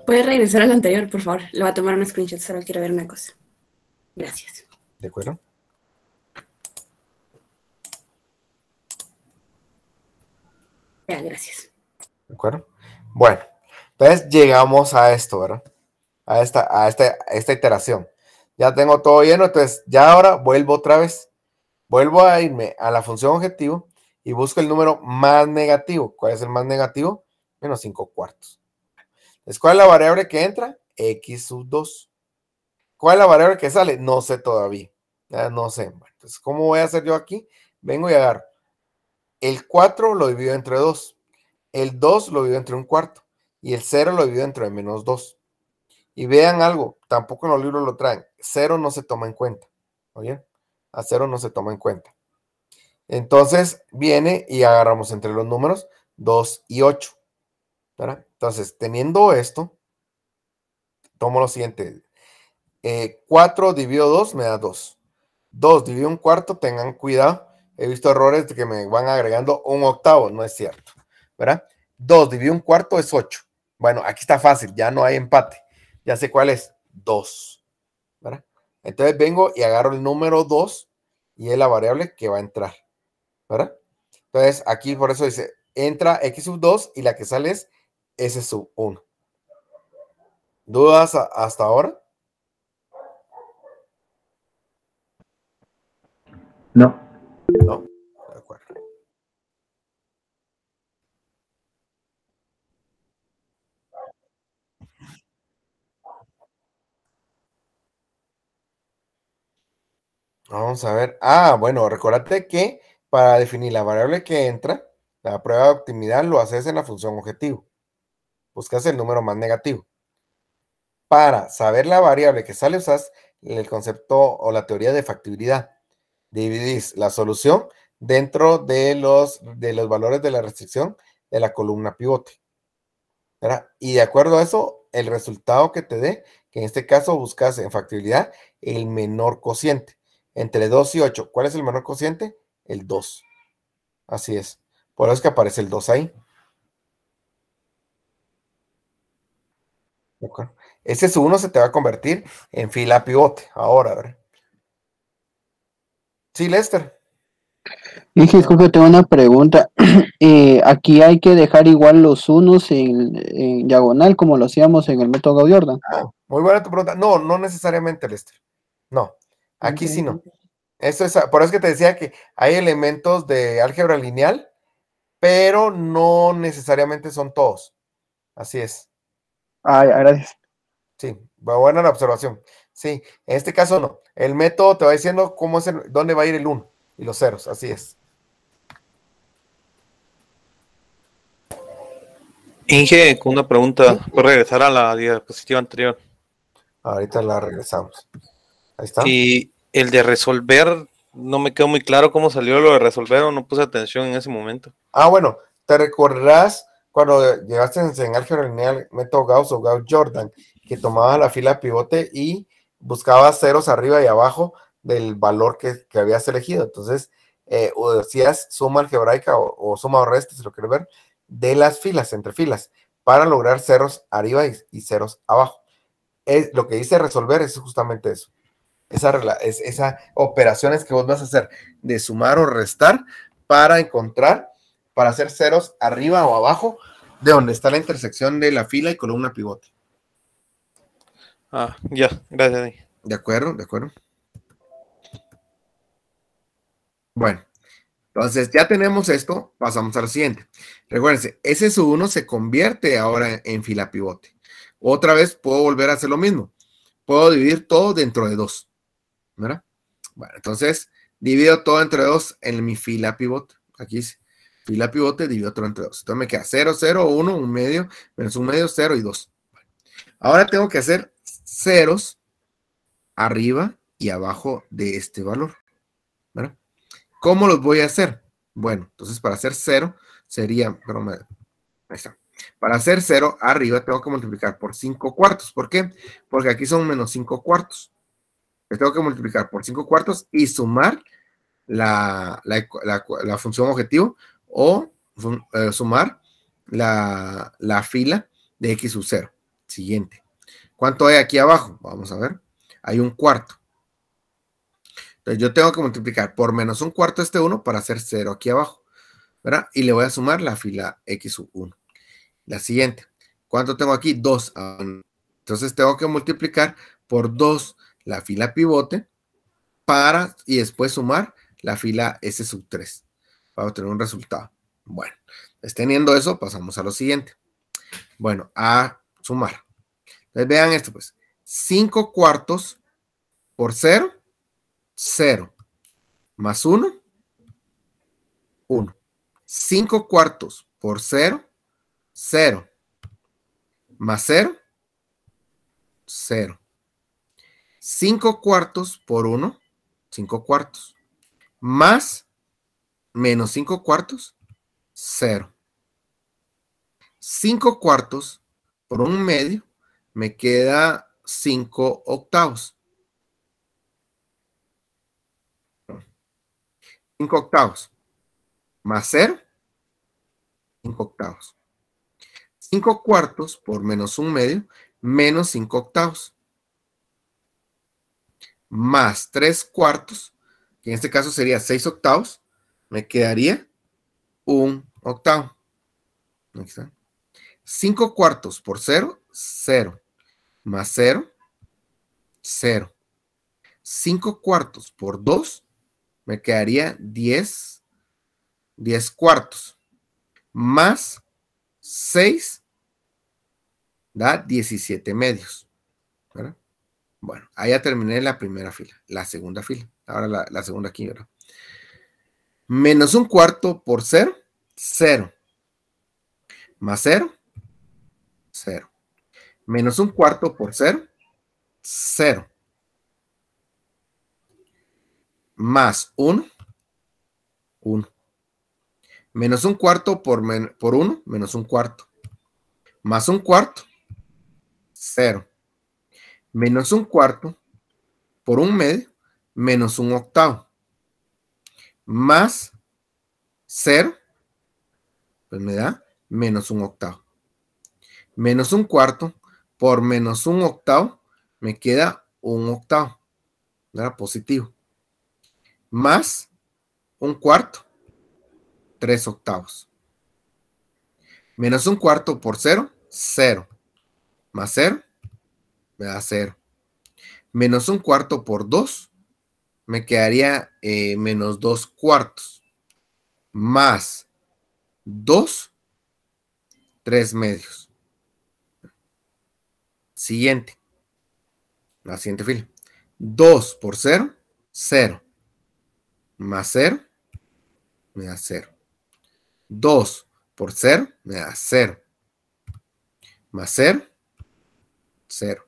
¿Puedes regresar al anterior, por favor? Le voy a tomar un screenshot, solo quiero ver una cosa. Gracias. ¿De acuerdo? Ya, gracias. ¿De acuerdo? Bueno, entonces llegamos a esto, ¿verdad? A esta iteración. Ya tengo todo lleno, entonces ya ahora vuelvo otra vez. Vuelvo a irme a la función objetivo y busco el número más negativo. ¿Cuál es el más negativo? Menos 5/4. Entonces, ¿cuál es la variable que entra? X sub 2. ¿Cuál es la variable que sale? No sé todavía. Ya no sé. Bueno, entonces, ¿cómo voy a hacer yo aquí? Vengo y agarro. El 4 lo divido entre 2. El 2 lo divido entre 1/4. Y el 0 lo divido entre menos 2. Y vean algo, tampoco en los libros lo traen. 0 no se toma en cuenta. ¿Oye? A 0 no se toma en cuenta. Entonces viene y agarramos entre los números 2 y 8. ¿Verdad? Entonces, teniendo esto, tomo lo siguiente. 4 dividido 2 me da 2. 2 dividido 1/4, tengan cuidado. He visto errores de que me van agregando 1/8. No es cierto. ¿Verdad? 2 dividido 1/4 es 8. Bueno, aquí está fácil, ya no hay empate. Ya sé cuál es. 2. ¿Verdad? Entonces vengo y agarro el número 2 y es la variable que va a entrar. ¿Verdad? Entonces aquí por eso dice, entra X sub 2 y la que sale es S sub 1. ¿Dudas hasta ahora? No. No. De acuerdo. Vamos a ver. Bueno, recordate que para definir la variable que entra, la prueba de optimidad lo haces en la función objetivo. Buscas el número más negativo. Para saber la variable que sale, usas el concepto o la teoría de factibilidad. Dividís la solución dentro de los valores de la restricción de la columna pivote. ¿Verdad? Y de acuerdo a eso, el resultado que te dé, que en este caso buscas en factibilidad el menor cociente. Entre 2 y 8, ¿cuál es el menor cociente? El 2. Así es. Por eso es que aparece el 2 ahí. ¿De acuerdo? Ese su 1 se te va a convertir en fila pivote. Ahora, ¿verdad? Sí, Lester. Dije, disculpe, tengo una pregunta. Aquí hay que dejar igual los unos en diagonal, como lo hacíamos en el método Gauss-Jordan. Muy buena tu pregunta. No, no necesariamente, Lester. No, aquí sí no. Eso es, por eso es que te decía que hay elementos de álgebra lineal, pero no necesariamente son todos. Así es. Ay, gracias. Sí, buena la observación. Sí, en este caso no. El método te va diciendo cómo es dónde va a ir el 1 y los ceros. Así es. Inge, con una pregunta. ¿Puedo regresar a la diapositiva anterior? Ahorita la regresamos. Ahí está. Y el de resolver, no me quedó muy claro cómo salió lo de resolver o no puse atención en ese momento. Bueno, te recordarás cuando llegaste en álgebra lineal, método Gauss o Gauss-Jordan, que tomaba la fila pivote y buscaba ceros arriba y abajo del valor que habías elegido. Entonces, o decías suma algebraica o suma o resta, si lo quieres ver, de las filas, entre filas, para lograr ceros arriba y ceros abajo. Lo que dice resolver es justamente eso. Esas operaciones que vos vas a hacer de sumar o restar para encontrar, para hacer ceros arriba o abajo de donde está la intersección de la fila y columna pivote. Ya, gracias. De acuerdo, de acuerdo. Bueno, entonces ya tenemos esto, pasamos a lo siguiente. Recuérdense, ese sub1 se convierte ahora en fila pivote. Otra vez puedo volver a hacer lo mismo. Puedo dividir todo dentro de 2. ¿Verdad? Bueno, entonces divido todo entre 2 en mi fila pivote. Aquí dice fila pivote, divido todo entre 2. Entonces me queda 0, 0, 1, 1 medio, menos 1 medio, 0 y 2. Bueno, ahora tengo que hacer ceros arriba y abajo de este valor. ¿Verdad? ¿Cómo los voy a hacer? Bueno, entonces para hacer 0 sería, ahí está. Para hacer 0 arriba tengo que multiplicar por 5 cuartos. ¿Por qué? Porque aquí son menos 5 cuartos. Le tengo que multiplicar por 5 cuartos y sumar la función objetivo o sumar la fila de x sub 0. Siguiente. ¿Cuánto hay aquí abajo? Vamos a ver. Hay un cuarto. Entonces yo tengo que multiplicar por menos un cuarto este 1 para hacer 0 aquí abajo, ¿verdad? Y le voy a sumar la fila x sub 1. La siguiente. ¿Cuánto tengo aquí? 2. Entonces tengo que multiplicar por 2 la fila pivote y después sumar la fila S sub 3 para obtener un resultado. Bueno, teniendo eso, pasamos a lo siguiente. Bueno, a sumar. Entonces vean esto, pues. 5 cuartos por 0, 0. Más 1, 1. 5 cuartos por 0, 0. Más 0, 0. 5 cuartos por 1, 5 cuartos. Más menos 5 cuartos, 0. 5 cuartos por 1 medio, me queda 5 octavos. 5 octavos. Más 0, 5 octavos. 5 cuartos por menos 1 medio, menos 5 octavos. Más 3 cuartos, que en este caso sería 6 octavos, me quedaría 1 octavo. Aquí está. 5 cuartos por 0, 0. Más 0, 0. 5 cuartos por 2, me quedaría 10 cuartos. Más 6, da 17 medios. ¿Verdad? Bueno, ahí ya terminé la primera fila, la segunda fila. Ahora la segunda aquí, ¿verdad? Menos 1 cuarto por 0, 0. Más 0, 0. Menos 1 cuarto por 0, 0. Más 1, 1. Menos 1 cuarto por 1, menos 1 cuarto. Más 1 cuarto, 0. Menos 1 cuarto por 1 medio, menos 1 octavo. Más 0, pues me da menos un octavo. Menos un cuarto por menos un octavo me queda un octavo, ¿verdad? Positivo. Más un cuarto, 3 octavos. Menos un cuarto por 0, 0. Más 0, me da 0. Menos un cuarto por 2, me quedaría menos 2 cuartos. Más 2, 3 medios. Siguiente. La siguiente fila. 2 por 0, 0. Más 0, me da 0. 2 por 0, me da 0. Más 0, 0.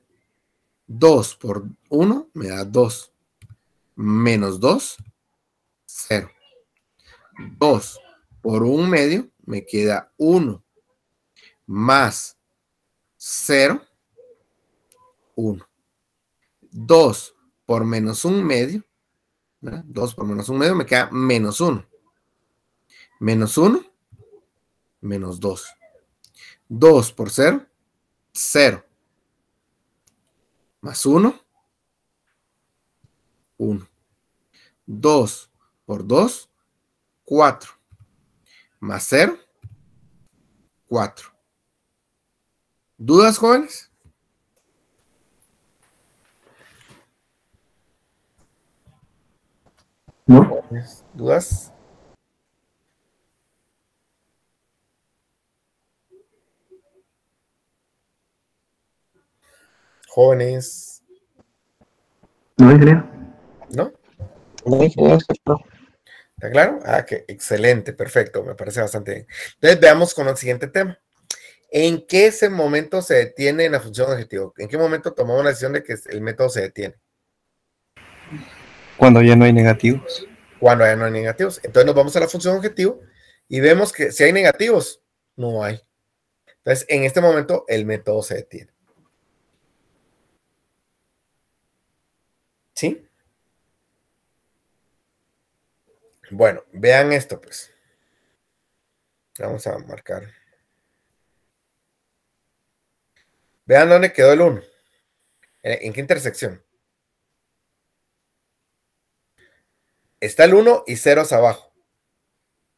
2 por 1, me da 2. Menos 2, 0. 2 por 1 medio, me queda 1. Más 0, 1. 2 por menos 1 medio, ¿verdad? 2 por menos 1 medio me queda menos 1. Menos 1, menos 2. 2 por 0, 0. Más 1, 1. 2 por 2, 4. Más 0, 4. ¿Dudas, jóvenes? ¿No? ¿Dudas? Jóvenes. No, ingeniero. ¿No? No, ingeniero, ¿Está claro? Ah, que excelente, perfecto, me parece bastante bien. Entonces veamos con el siguiente tema. ¿En qué ese momento se detiene la función objetivo? ¿En qué momento tomamos la decisión de que el método se detiene? Cuando ya no hay negativos. Cuando ya no hay negativos. Entonces nos vamos a la función objetivo y vemos que si hay negativos, no hay. Entonces en este momento el método se detiene. ¿Sí? Bueno, vean esto pues. Vamos a marcar. Vean dónde quedó el 1. ¿En qué intersección? Está el 1 y ceros abajo.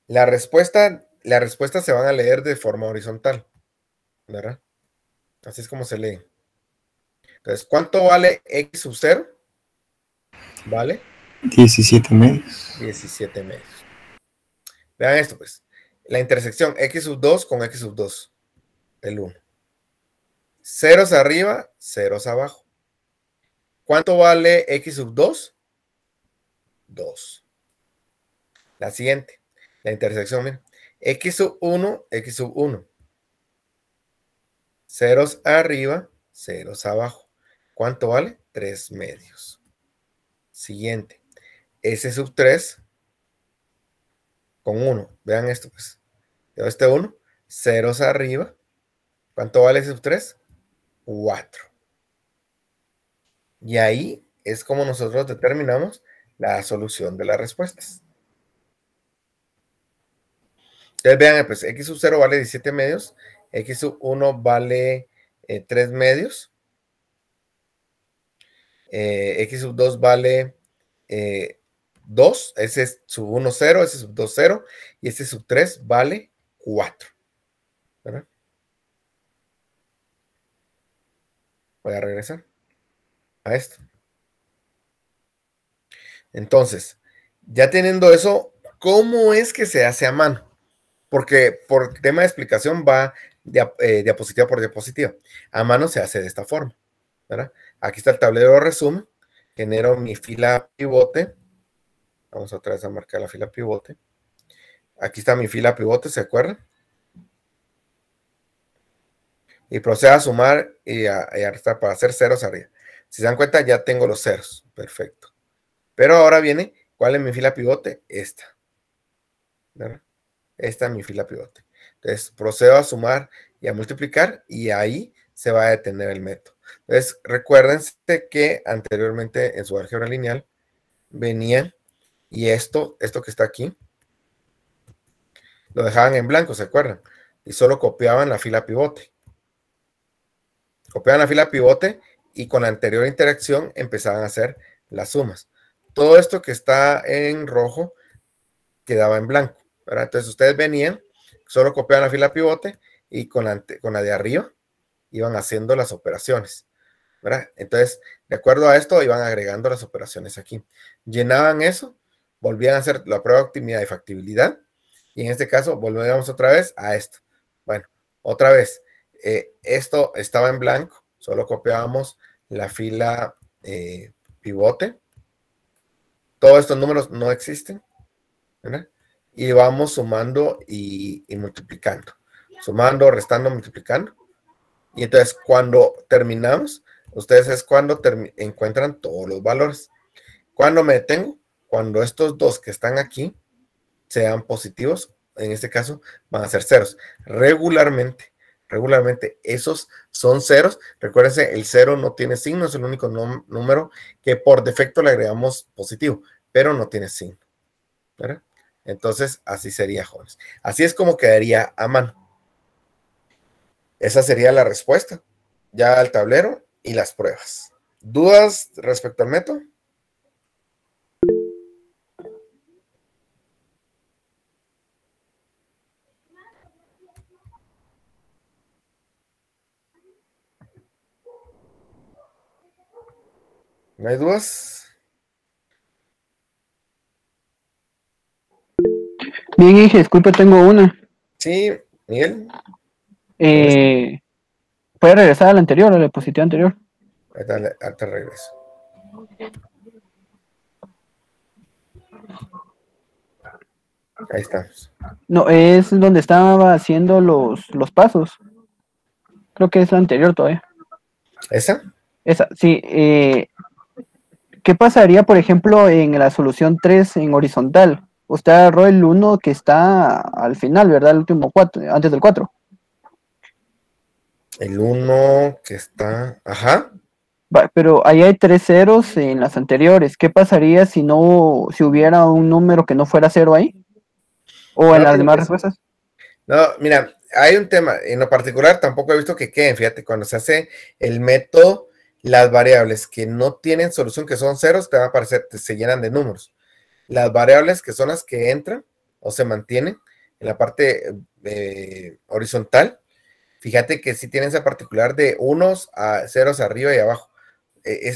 La respuesta se van a leer de forma horizontal, ¿verdad? Así es como se lee. Entonces, ¿cuánto vale x sub 0? ¿Vale? 17 medios. 17 medios. Vean esto, pues. La intersección x sub 2 con x sub 2. El 1. Ceros arriba, ceros abajo. ¿Cuánto vale x sub 2? 2. La siguiente. La intersección, miren. X sub 1, x sub 1. Ceros arriba, ceros abajo. ¿Cuánto vale? 3 medios. Siguiente. S sub 3 con 1. Vean esto, pues. Quedó este 1. Ceros arriba. ¿Cuánto vale S sub 3? 4. Y ahí es como nosotros determinamos la solución de las respuestas. Entonces vean, pues x sub 0 vale 17 medios. X sub 1 vale 3 medios. X sub 2 vale 2. Ese es sub 1, 0. Ese sub 2, 0. Y ese sub 3 vale 4. ¿Verdad? Voy a regresar a esto. Entonces, ya teniendo eso, ¿cómo es que se hace a mano? Porque por tema de explicación va diapositiva por diapositiva. A mano se hace de esta forma, ¿verdad? Aquí está el tablero de resumen. Genero mi fila pivote. Vamos otra vez a marcar la fila pivote. Aquí está mi fila pivote, ¿se acuerdan? Y procedo a sumar y a restar para hacer ceros arriba. Si se dan cuenta, ya tengo los ceros. Perfecto. Pero ahora viene, ¿cuál es mi fila pivote? Esta. ¿Verdad? Esta es mi fila pivote. Entonces, procedo a sumar y a multiplicar y ahí se va a detener el método. Entonces, recuérdense que anteriormente en su álgebra lineal venía y esto que está aquí, lo dejaban en blanco, ¿se acuerdan? Y solo copiaban la fila pivote. Copiaban la fila pivote y con la anterior interacción empezaban a hacer las sumas. Todo esto que está en rojo quedaba en blanco, ¿verdad? Entonces ustedes venían, solo copiaban la fila pivote y con la de arriba iban haciendo las operaciones, ¿verdad? Entonces, de acuerdo a esto, iban agregando las operaciones aquí. Llenaban eso, volvían a hacer la prueba de optimidad y factibilidad, y en este caso volvíamos otra vez a esto. Bueno, otra vez, esto estaba en blanco, solo copiábamos la fila pivote. Todos estos números no existen, ¿verdad? Y vamos sumando y multiplicando. Sumando, restando, multiplicando. Y entonces cuando terminamos, ustedes es cuando encuentran todos los valores. ¿Cuándo me detengo? Cuando estos dos que están aquí sean positivos, en este caso van a ser ceros. Regularmente esos son ceros. Recuérdense, el cero no tiene signo, es el único número que por defecto le agregamos positivo, pero no tiene signo, ¿verdad? Entonces, así sería, jóvenes. Así es como quedaría a mano. Esa sería la respuesta. Ya al tablero y las pruebas. ¿Dudas respecto al método? ¿No hay dudas? Bien, Inge, disculpe, tengo una. Sí, Miguel. ¿Puede regresar al anterior, al diapositiva anterior? Ahorita regreso. Ahí estamos. No, es donde estaba haciendo los pasos. Creo que es la anterior todavía. ¿Esa? Esa, sí. ¿Qué pasaría, por ejemplo, en la solución 3 en horizontal? Usted agarró el 1 que está al final, ¿verdad? El último 4, antes del 4. El 1 que está... Ajá. Pero ahí hay 3 ceros en las anteriores. ¿Qué pasaría si hubiera un número que no fuera 0 ahí? ¿O en las demás respuestas? No, mira, hay un tema. En lo particular tampoco he visto que queden. Fíjate, cuando se hace el método, las variables que no tienen solución, que son ceros, te van a aparecer, se llenan de números. Las variables que son las que entran o se mantienen en la parte horizontal, fíjate que sí tienen esa particular de unos a ceros arriba y abajo.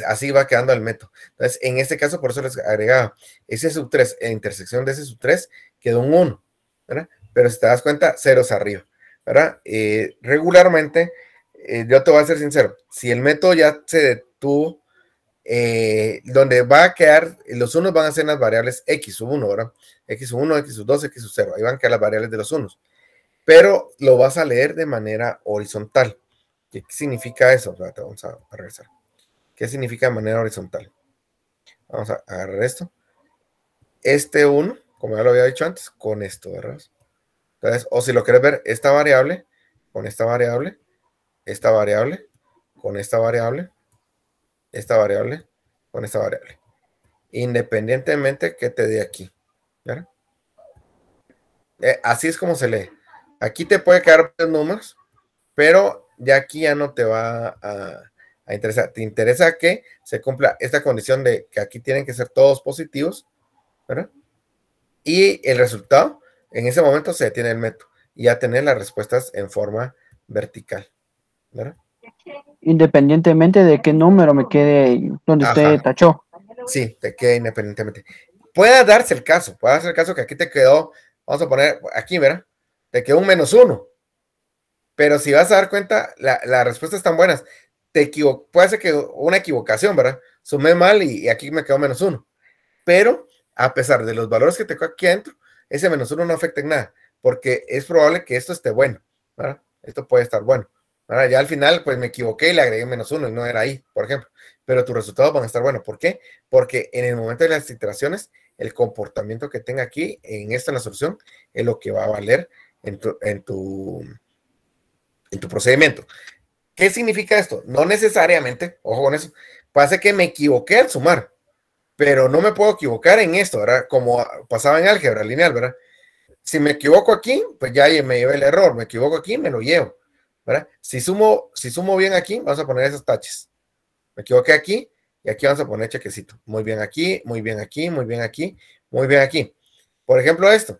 Así va quedando el método. Entonces, en este caso, por eso les agregaba ese sub 3, en intersección de ese sub 3, quedó un 1, ¿verdad? Pero si te das cuenta, ceros arriba, ¿verdad? Regularmente, yo te voy a ser sincero, si el método ya se detuvo, donde va a quedar, los unos van a ser las variables x sub 1, ¿verdad? X sub 1, x sub 2, x sub 0, ahí van a quedar las variables de los unos. Pero lo vas a leer de manera horizontal. ¿Qué significa eso? Vamos a regresar. ¿Qué significa de manera horizontal? Vamos a agarrar esto. Este 1, como ya lo había dicho antes, con esto, ¿verdad? Entonces, o si lo quieres ver, esta variable, con esta variable, esta variable, con esta variable, esta variable, con esta variable. Independientemente que te dé aquí, ¿verdad? Así es como se lee. Aquí te puede quedar los números, pero ya aquí ya no te va a interesar. Te interesa que se cumpla esta condición de que aquí tienen que ser todos positivos, ¿verdad? Y el resultado, en ese momento se detiene el método y ya tener las respuestas en forma vertical, ¿verdad? Independientemente de qué número me quede donde usted tachó. Sí, te queda independientemente. Puede darse el caso que aquí te quedó, vamos a poner aquí, ¿verdad? Te quedó un -1. Pero si vas a dar cuenta, las respuestas están buenas. Puede ser que una equivocación, ¿verdad? Sumé mal y aquí me quedó -1. Pero a pesar de los valores que te quedó aquí adentro, ese -1 no afecta en nada, porque es probable que esto esté bueno, ¿verdad? Esto puede estar bueno, ¿verdad? Ya al final, pues me equivoqué y le agregué -1 y no era ahí, por ejemplo. Pero tus resultados van a estar buenos. ¿Por qué? Porque en el momento de las iteraciones, el comportamiento que tenga aquí, en la solución, es lo que va a valer en tu procedimiento. ¿Qué significa esto? No necesariamente, ojo con eso, pasa que me equivoqué al sumar, pero no me puedo equivocar en esto, ¿verdad? Como pasaba en álgebra lineal, ¿verdad? Si me equivoco aquí, pues ya me llevé el error. Me equivoco aquí, me lo llevo, ¿verdad? Si sumo bien aquí, vamos a poner esos taches. Me equivoqué aquí y aquí vamos a poner chequecito. Muy bien aquí, muy bien aquí, muy bien aquí, muy bien aquí. Por ejemplo, esto.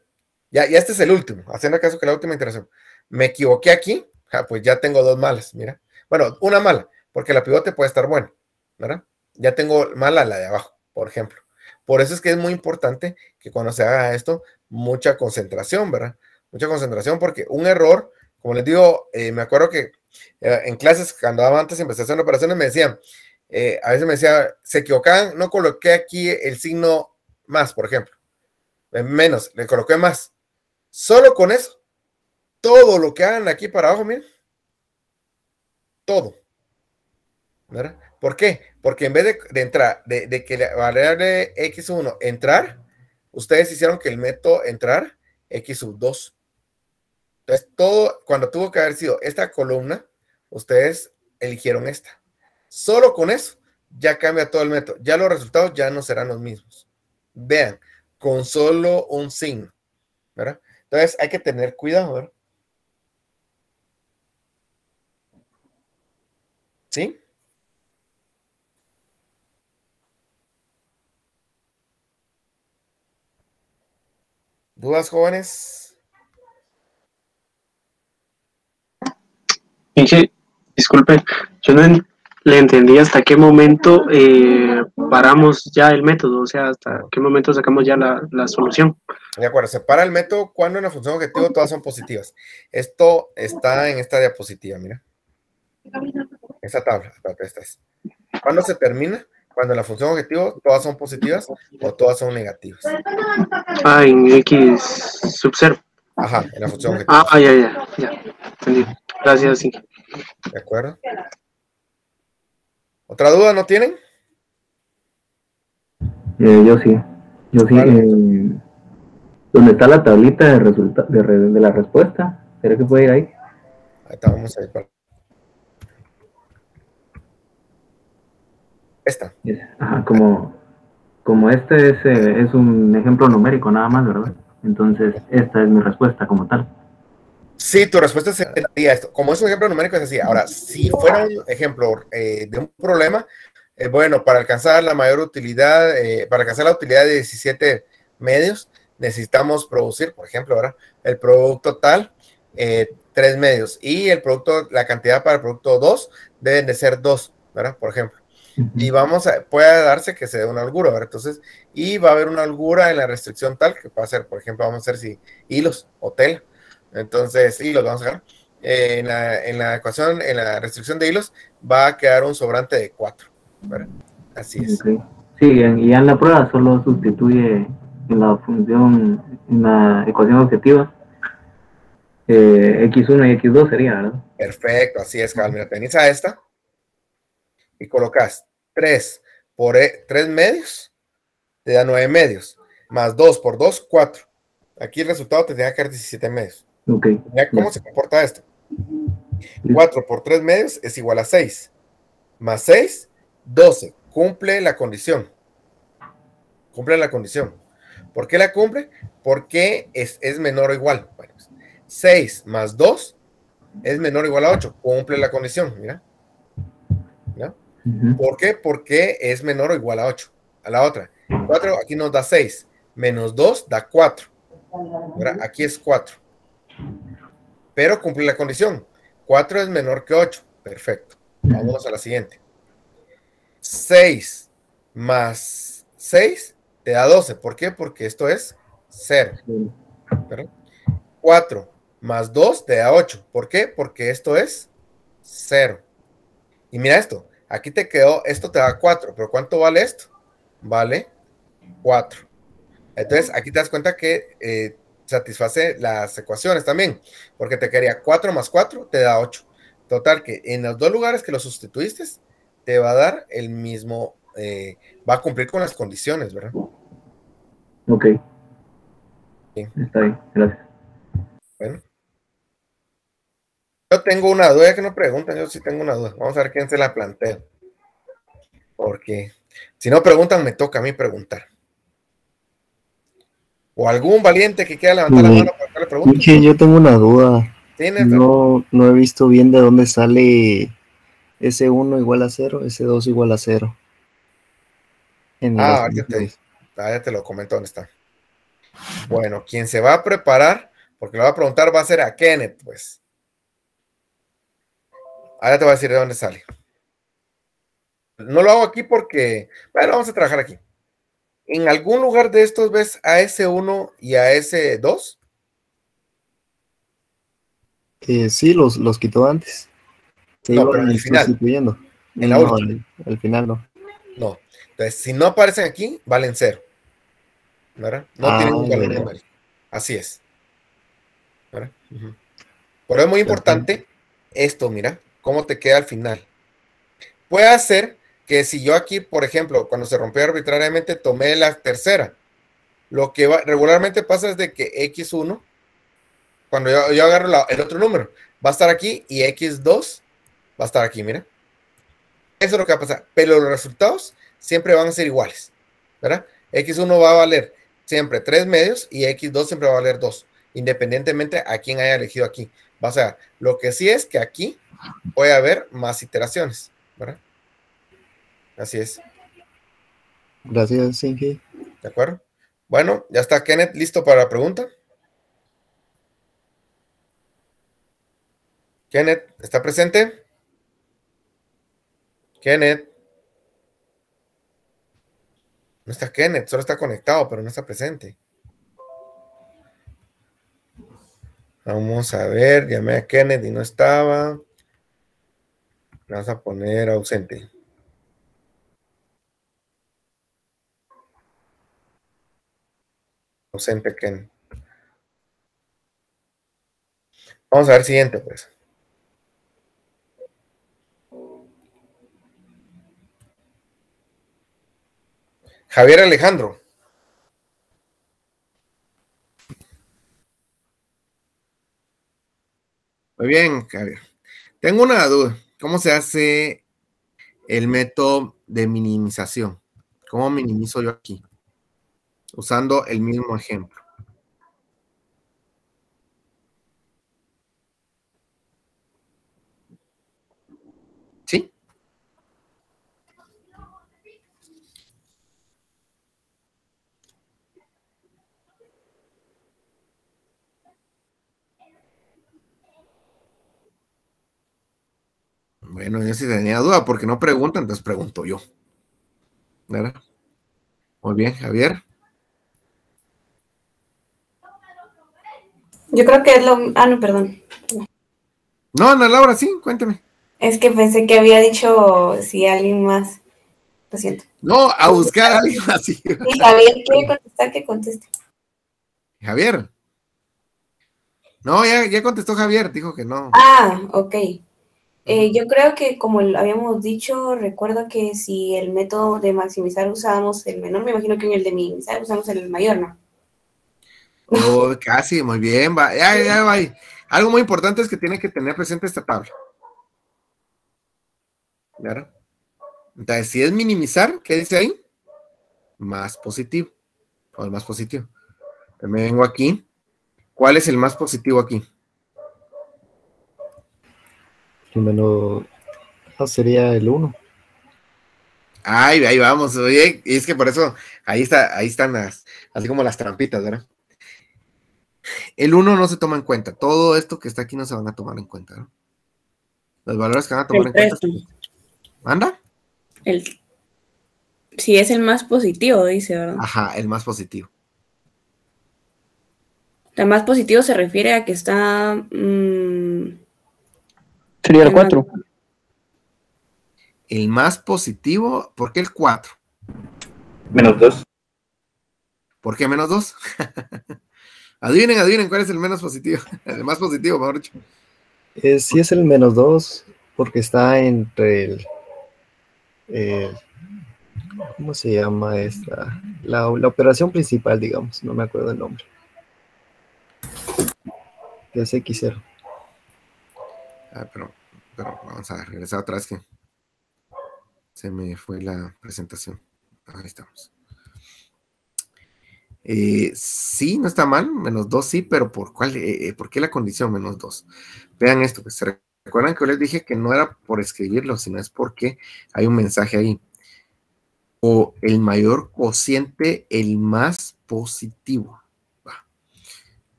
Ya este es el último. Haciendo caso que la última interacción. Me equivoqué aquí, pues ya tengo 2 malas, mira. Bueno, una mala, porque la pivote puede estar buena, ¿verdad? Ya tengo mala la de abajo, por ejemplo. Por eso es que es muy importante que cuando se haga esto, mucha concentración, ¿verdad? Mucha concentración, porque un error, como les digo, me acuerdo que en clases, cuando daba antes, empecé a hacer operaciones, me decían, a veces me decía, se equivocaban, no coloqué aquí el signo más, por ejemplo. Menos, le coloqué más. Solo con eso, todo lo que hagan aquí para abajo, miren, todo, ¿verdad? ¿Por qué? Porque en vez de entrar, de que la variable x1 entrar, ustedes hicieron que el método entrar x sub 2. Entonces, todo, cuando tuvo que haber sido esta columna, ustedes eligieron esta. Solo con eso, ya cambia todo el método. Ya los resultados ya no serán los mismos. Vean, con solo un signo, ¿verdad? Entonces, hay que tener cuidado, ¿verdad? ¿Sí? ¿Dudas, jóvenes? Inge, disculpe, yo no le entendí hasta qué momento paramos ya el método, o sea, hasta qué momento sacamos ya la solución. De acuerdo, se para el método cuando en la función objetivo todas son positivas. Esto está en esta diapositiva, mira. Esta tabla, esta es. ¿Cuándo se termina? Cuando en la función objetivo todas son positivas o todas son negativas. Ah, en X sub 0. Ajá, en la función objetivo. Ah, ya. Entendí. Gracias, sí. De acuerdo. ¿Otra duda no tienen? Yo sí. ¿Dónde está la tablita de la respuesta? ¿Será que puede ir ahí? Ahí está, vamos a ir para... Esta. Ajá, como este es un ejemplo numérico nada más, ¿verdad? Entonces, esta es mi respuesta como tal. Sí, tu respuesta sería esto. Como es un ejemplo numérico, es así. Ahora, si fuera un ejemplo de un problema, bueno, para alcanzar la mayor utilidad, para alcanzar la utilidad de 17 medios, necesitamos producir, por ejemplo, ahora el producto tal, 3 medios, y el producto, la cantidad para el producto 2 deben de ser 2, ¿verdad? Por ejemplo. Y puede darse que se dé una holgura, ¿verdad? Entonces, y va a haber una holgura en la restricción tal que va a ser, por ejemplo, vamos a hacer si hilos o tela. Entonces, hilos vamos a dejar. En la ecuación, en la restricción de hilos, va a quedar un sobrante de 4, ¿verdad? Así es. Okay. Sí, y ya en la prueba solo sustituye en la función, en la ecuación objetiva, x1 y x2 sería, ¿verdad? Perfecto, así es, Carl. Mira, tenés a esta y colocas 3 por 3 medios, te da 9 medios, más 2 por 2, 4. Aquí el resultado te tenía que dar 17 medios. Okay. Mira cómo se comporta esto. 4 por 3 medios es igual a 6. Más 6, 12. Cumple la condición. Cumple la condición. ¿Por qué la cumple? Porque es menor o igual. Bueno, 6 más 2 es menor o igual a 8. Cumple la condición. Mira. ¿No? ¿Por qué? Porque es menor o igual a 8. A la otra. 4 aquí nos da 6. Menos 2 da 4. ¿Verdad? Aquí es 4. Pero cumple la condición. 4 es menor que 8. Perfecto. Vámonos a la siguiente. 6 más 6 te da 12. ¿Por qué? Porque esto es 0. ¿Verdad? 4 más 2 te da 8. ¿Por qué? Porque esto es 0. Y mira esto. Aquí te quedó, esto te da 4. ¿Pero cuánto vale esto? Vale 4. Entonces, aquí te das cuenta que satisface las ecuaciones también. Porque te quedaría 4 más 4 te da 8. Total, que en los dos lugares que lo sustituiste, te va a dar el mismo, va a cumplir con las condiciones, ¿verdad? Ok. Sí. Está bien, gracias. Bueno. Yo tengo una duda que no preguntan, yo sí tengo una duda. Vamos a ver quién se la plantea. Porque si no preguntan, me toca a mí preguntar. O algún valiente que quiera levantar la mano para que le pregunte. Inge, yo tengo una duda. Sí, Nefer. No he visto bien de dónde sale S1 igual a 0, S2 igual a 0. Ya te lo comento dónde está. Bueno, quien se va a preparar, porque le va a preguntar, va a ser a Kenneth, pues. Ahora te voy a decir de dónde sale. No lo hago aquí porque, bueno, vamos a trabajar aquí. ¿En algún lugar de estos ves a S1 y a S2? Sí, los quitó antes. No, pero en el final. Sustituyendo. En la última. Al final no. No. Entonces, si no aparecen aquí, valen 0. ¿Verdad? No tienen un valor numérico. Así es. ¿Verdad? Pero es muy importante esto, mira, cómo te queda al final. Puede ser que si yo aquí, por ejemplo, cuando se rompió arbitrariamente, tomé la tercera. Lo que regularmente pasa es de que X1, cuando yo agarro el otro número, va a estar aquí y X2 va a estar aquí, mira. Eso es lo que va a pasar. Pero los resultados siempre van a ser iguales, ¿verdad? X1 va a valer siempre 3 medios y X2 siempre va a valer 2, independientemente a quién haya elegido aquí. O sea, lo que sí es que aquí puede haber más iteraciones, ¿verdad? Así es. Gracias, Inge. ¿De acuerdo? Bueno, ya está Kenneth listo para la pregunta. Kenneth, ¿está presente? Kenneth. No está Kenneth, solo está conectado, pero no está presente. Vamos a ver, llamé a Kenneth y no estaba. Vamos a poner ausente. Ausente Kenneth. Vamos a ver siguiente, pues. Javier Alejandro. Muy bien, Javier. Tengo una duda. ¿Cómo se hace el método de minimización? ¿Cómo minimizo yo aquí? Usando el mismo ejemplo. ¿Sí? Bueno, yo sí tenía duda porque no preguntan, entonces pregunto yo. ¿Verdad? Muy bien, Javier. Yo creo que es lo... Ah, no, perdón. No, Ana Laura, sí, cuéntame. Es que pensé que había dicho si alguien más. Lo siento. No, a buscar a alguien así. Y Javier quiere contestar, que conteste. Javier. No, ya contestó Javier, dijo que no. Ah, ok. Yo creo que como habíamos dicho, recuerdo que si el método de maximizar usábamos el menor, me imagino que en el de minimizar usamos el mayor, ¿no? Oh, casi, muy bien, va. Ya va. Algo muy importante es que tiene que tener presente esta tabla. ¿Verdad? Entonces, si es minimizar, ¿qué dice ahí? Más positivo. O el más positivo. Me vengo aquí. ¿Cuál es el más positivo aquí? El menos sería el 1. Ay, ahí vamos. Oye, y es que por eso ahí están así como las trampitas, ¿verdad? El 1 no se toma en cuenta. Todo esto que está aquí no se van a tomar en cuenta, ¿no? Los valores que van a tomar en cuenta. ¿Manda? Si es el más positivo, dice, ¿verdad? Ajá, el más positivo. El más positivo se refiere a que está... Sería el 4. El más positivo, ¿por qué el 4? Menos 2. ¿Por qué menos 2? Adivinen cuál es el menos positivo. El más positivo, mejor dicho. Sí es el menos 2, porque está entre ¿cómo se llama esta? La operación principal, digamos, no me acuerdo el nombre. Es X0. Pero vamos a regresar otra vez que se me fue la presentación. Ahí estamos. Sí, no está mal, -2 sí, pero ¿por qué la condición -2? Vean esto, pues, ¿se recuerdan que yo les dije que no era por escribirlo, sino es porque hay un mensaje ahí? O el mayor cociente, el más positivo.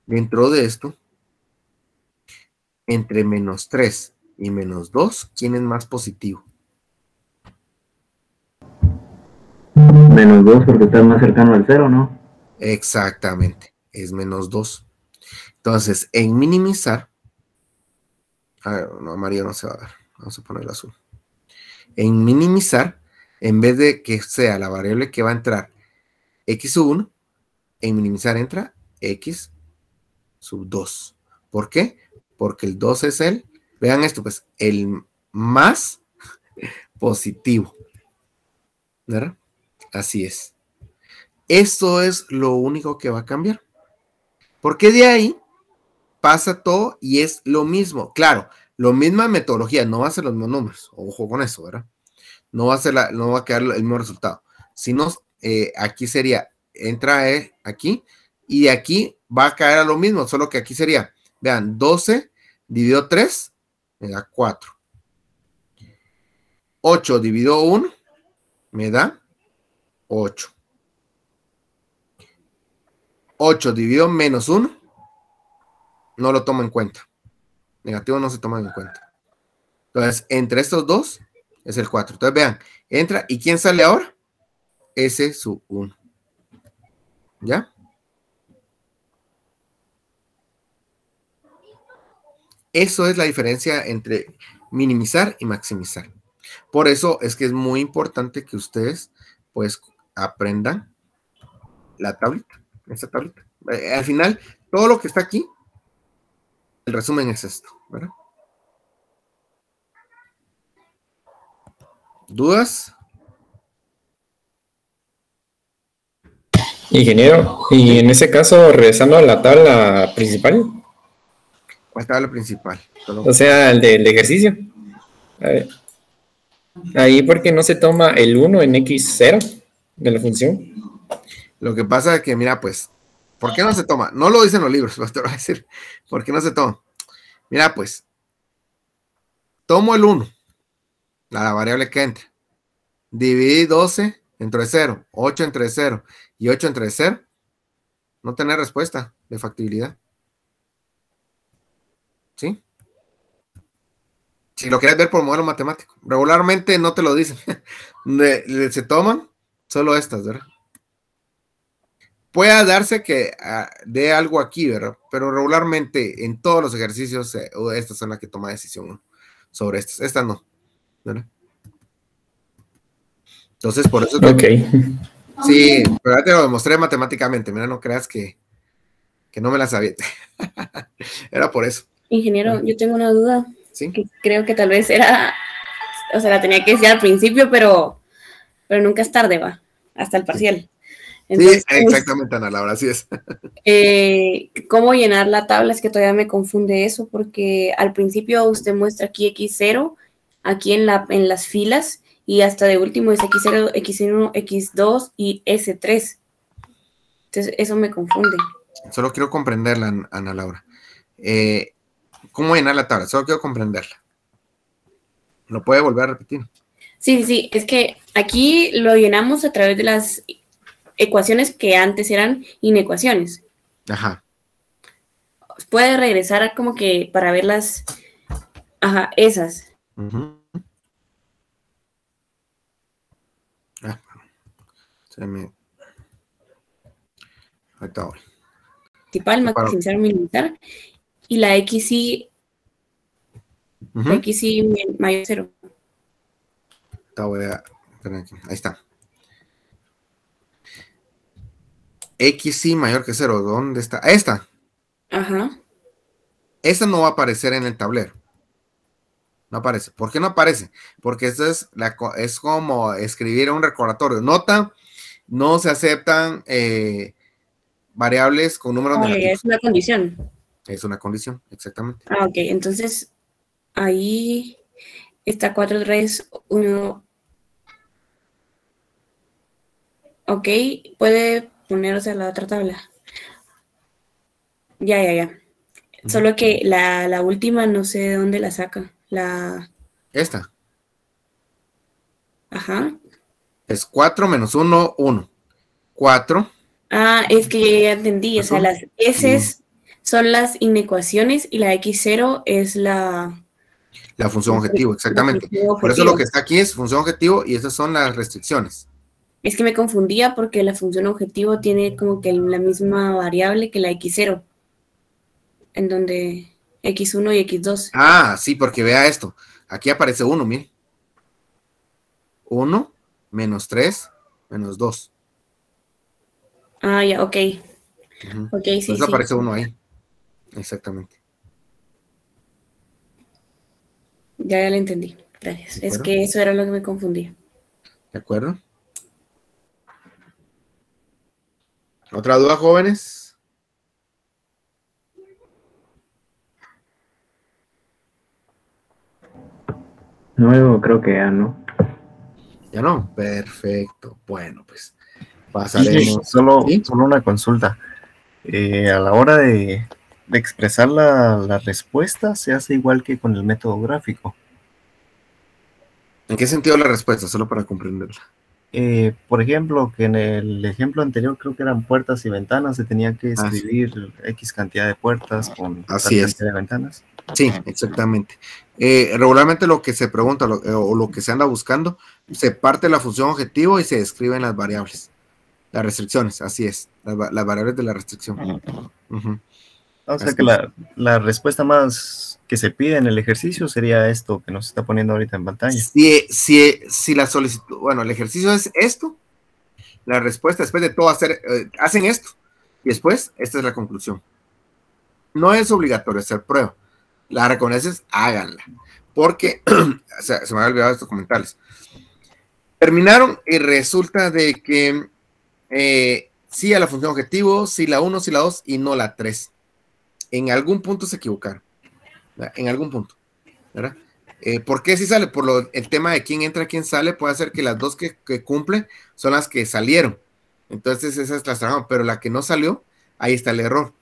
Dentro de esto, entre -3 y -2, ¿quién es más positivo? -2 porque está más cercano al 0, ¿no? Exactamente, es -2. Entonces, en minimizar, no, amarillo no se va a ver, vamos a poner el azul. En minimizar, en vez de que sea la variable que va a entrar x sub 1, en minimizar entra x sub 2. ¿Por qué? Porque el 2 es vean esto, pues, el más positivo. ¿Verdad? Así es. Esto es lo único que va a cambiar. Porque de ahí pasa todo y es lo mismo. Claro, la misma metodología, no va a ser los mismos números. Ojo con eso, ¿verdad? No va a quedar el mismo resultado. Si no, aquí sería, entra aquí, y de aquí va a caer a lo mismo, solo que aquí sería, vean, 12 dividido 3, me da 4. 8 dividido 1, me da 8. 8 dividido -1, no lo tomo en cuenta. Negativo no se toma en cuenta. Entonces, entre estos dos es el 4. Entonces, vean, entra, ¿y quién sale ahora? S sub 1. ¿Ya? Eso es la diferencia entre minimizar y maximizar. Por eso es que es muy importante que ustedes, pues, aprendan la tablita, esta tablita. Al final, todo lo que está aquí, el resumen es esto, ¿verdad? ¿Dudas? Ingeniero, y en ese caso, regresando a la tabla principal. ¿Cuál tabla principal? O sea, el del ejercicio. A ver. Ahí, ¿por qué no se toma el 1 en x0 de la función? Lo que pasa es que, mira, pues, ¿por qué no se toma? No lo dicen los libros, pero te lo voy a decir. ¿Por qué no se toma? Mira, pues, tomo el 1, la variable que entra. Dividí 12 entre 0, 8 entre 0 y 8 entre 0. No tener respuesta de factibilidad. ¿Sí? Si lo quieres ver por modelo matemático. Regularmente no te lo dicen. Se toman solo estas, ¿verdad? Puede darse que dé algo aquí, ¿verdad? Pero regularmente en todos los ejercicios, estas son las que toma decisión sobre estas. Estas no, ¿verdad? Entonces, por eso... Ok. Sí, pero ya te lo demostré matemáticamente. Mira, no creas que no me la sabía. Era por eso. Ingeniero, yo tengo una duda. ¿Sí? Que creo que tal vez era... O sea, la tenía que decir al principio, pero nunca es tarde, va. Hasta el parcial. Entonces, sí, exactamente, Ana Laura, así es. ¿Cómo llenar la tabla? Es que todavía me confunde eso, porque al principio usted muestra aquí X0, aquí en las filas, y hasta de último es X0, X1, X2 y S3. Entonces, eso me confunde. Solo quiero comprenderla, Ana Laura. ¿Cómo llenar la tabla? Solo quiero comprenderla. ¿Lo puede volver a repetir? Sí, es que aquí lo llenamos a través de las ecuaciones que antes eran inecuaciones. Ajá. Puede regresar como que para ver las... Ajá, esas. Se me... Ahorita voy. Principal, maximizar, minimizar. Y la XY... La XY mayor 0. Ahí está. XY mayor que 0. ¿Dónde está? Esta. Ajá. Esta no va a aparecer en el tablero. No aparece. ¿Por qué no aparece? Porque esto es como escribir un recordatorio. Nota, no se aceptan variables con números negativos. Es una condición. Es una condición, exactamente. Ah, ok. Entonces, ahí está 4, 3, 1. Ok, puede poner, o sea, la otra tabla. Ya. Solo que la última no sé de dónde la saca. Esta. Ajá. Es 4 menos 1, 1. 4. Ah, es que ya entendí. O sea, las S son las inecuaciones y la X0 es la función objetivo, exactamente. función Por eso objetivo. lo que está aquí es función objetivo y esas son las restricciones. Es que me confundía porque la función objetivo tiene como que la misma variable que la X0, en donde X1 y X2. Ah, sí, porque vea esto. Aquí aparece 1, mire. 1 menos 3 menos 2. Ah, ya, ok. Ok, sí, Entonces aparece 1 ahí. Exactamente. Ya lo entendí. Gracias. Es que eso era lo que me confundía. ¿De acuerdo? ¿Otra duda, jóvenes? No, yo creo que ya no. Ya no. Perfecto. Bueno, pues Sí, pasaremos. solo ¿Sí? una consulta. A la hora de expresar la respuesta, ¿se hace igual que con el método gráfico? ¿En qué sentido la respuesta? Solo para comprenderla. Por ejemplo, que en el ejemplo anterior creo que eran puertas y ventanas, se tenía que escribir X cantidad de puertas con tal Así es. cantidad de ventanas. Sí, exactamente. Regularmente lo que se pregunta o lo que se anda buscando, se parte la función objetivo y se describen las variables. Las restricciones, así es. Las variables de la restricción. Ujú. O sea Así que es. la respuesta más que se pide en el ejercicio sería esto que nos está poniendo ahorita en pantalla. Si la solicitud, bueno, el ejercicio es esto, la respuesta después de todo hacen esto, y después esta es la conclusión. No es obligatorio hacer prueba. La reconoces, háganla. Porque, se me había olvidado estos comentarios. Terminaron y resulta de que sí a la función objetivo, sí la 1, sí la 2 y no la 3. En algún punto se equivocaron. ¿Verdad? En algún punto. ¿Verdad? ¿Por qué si sale? Por el tema de quién entra, quién sale, puede ser que las dos que cumplen son las que salieron. Entonces esas las trabajamos, pero la que no salió, ahí está el error.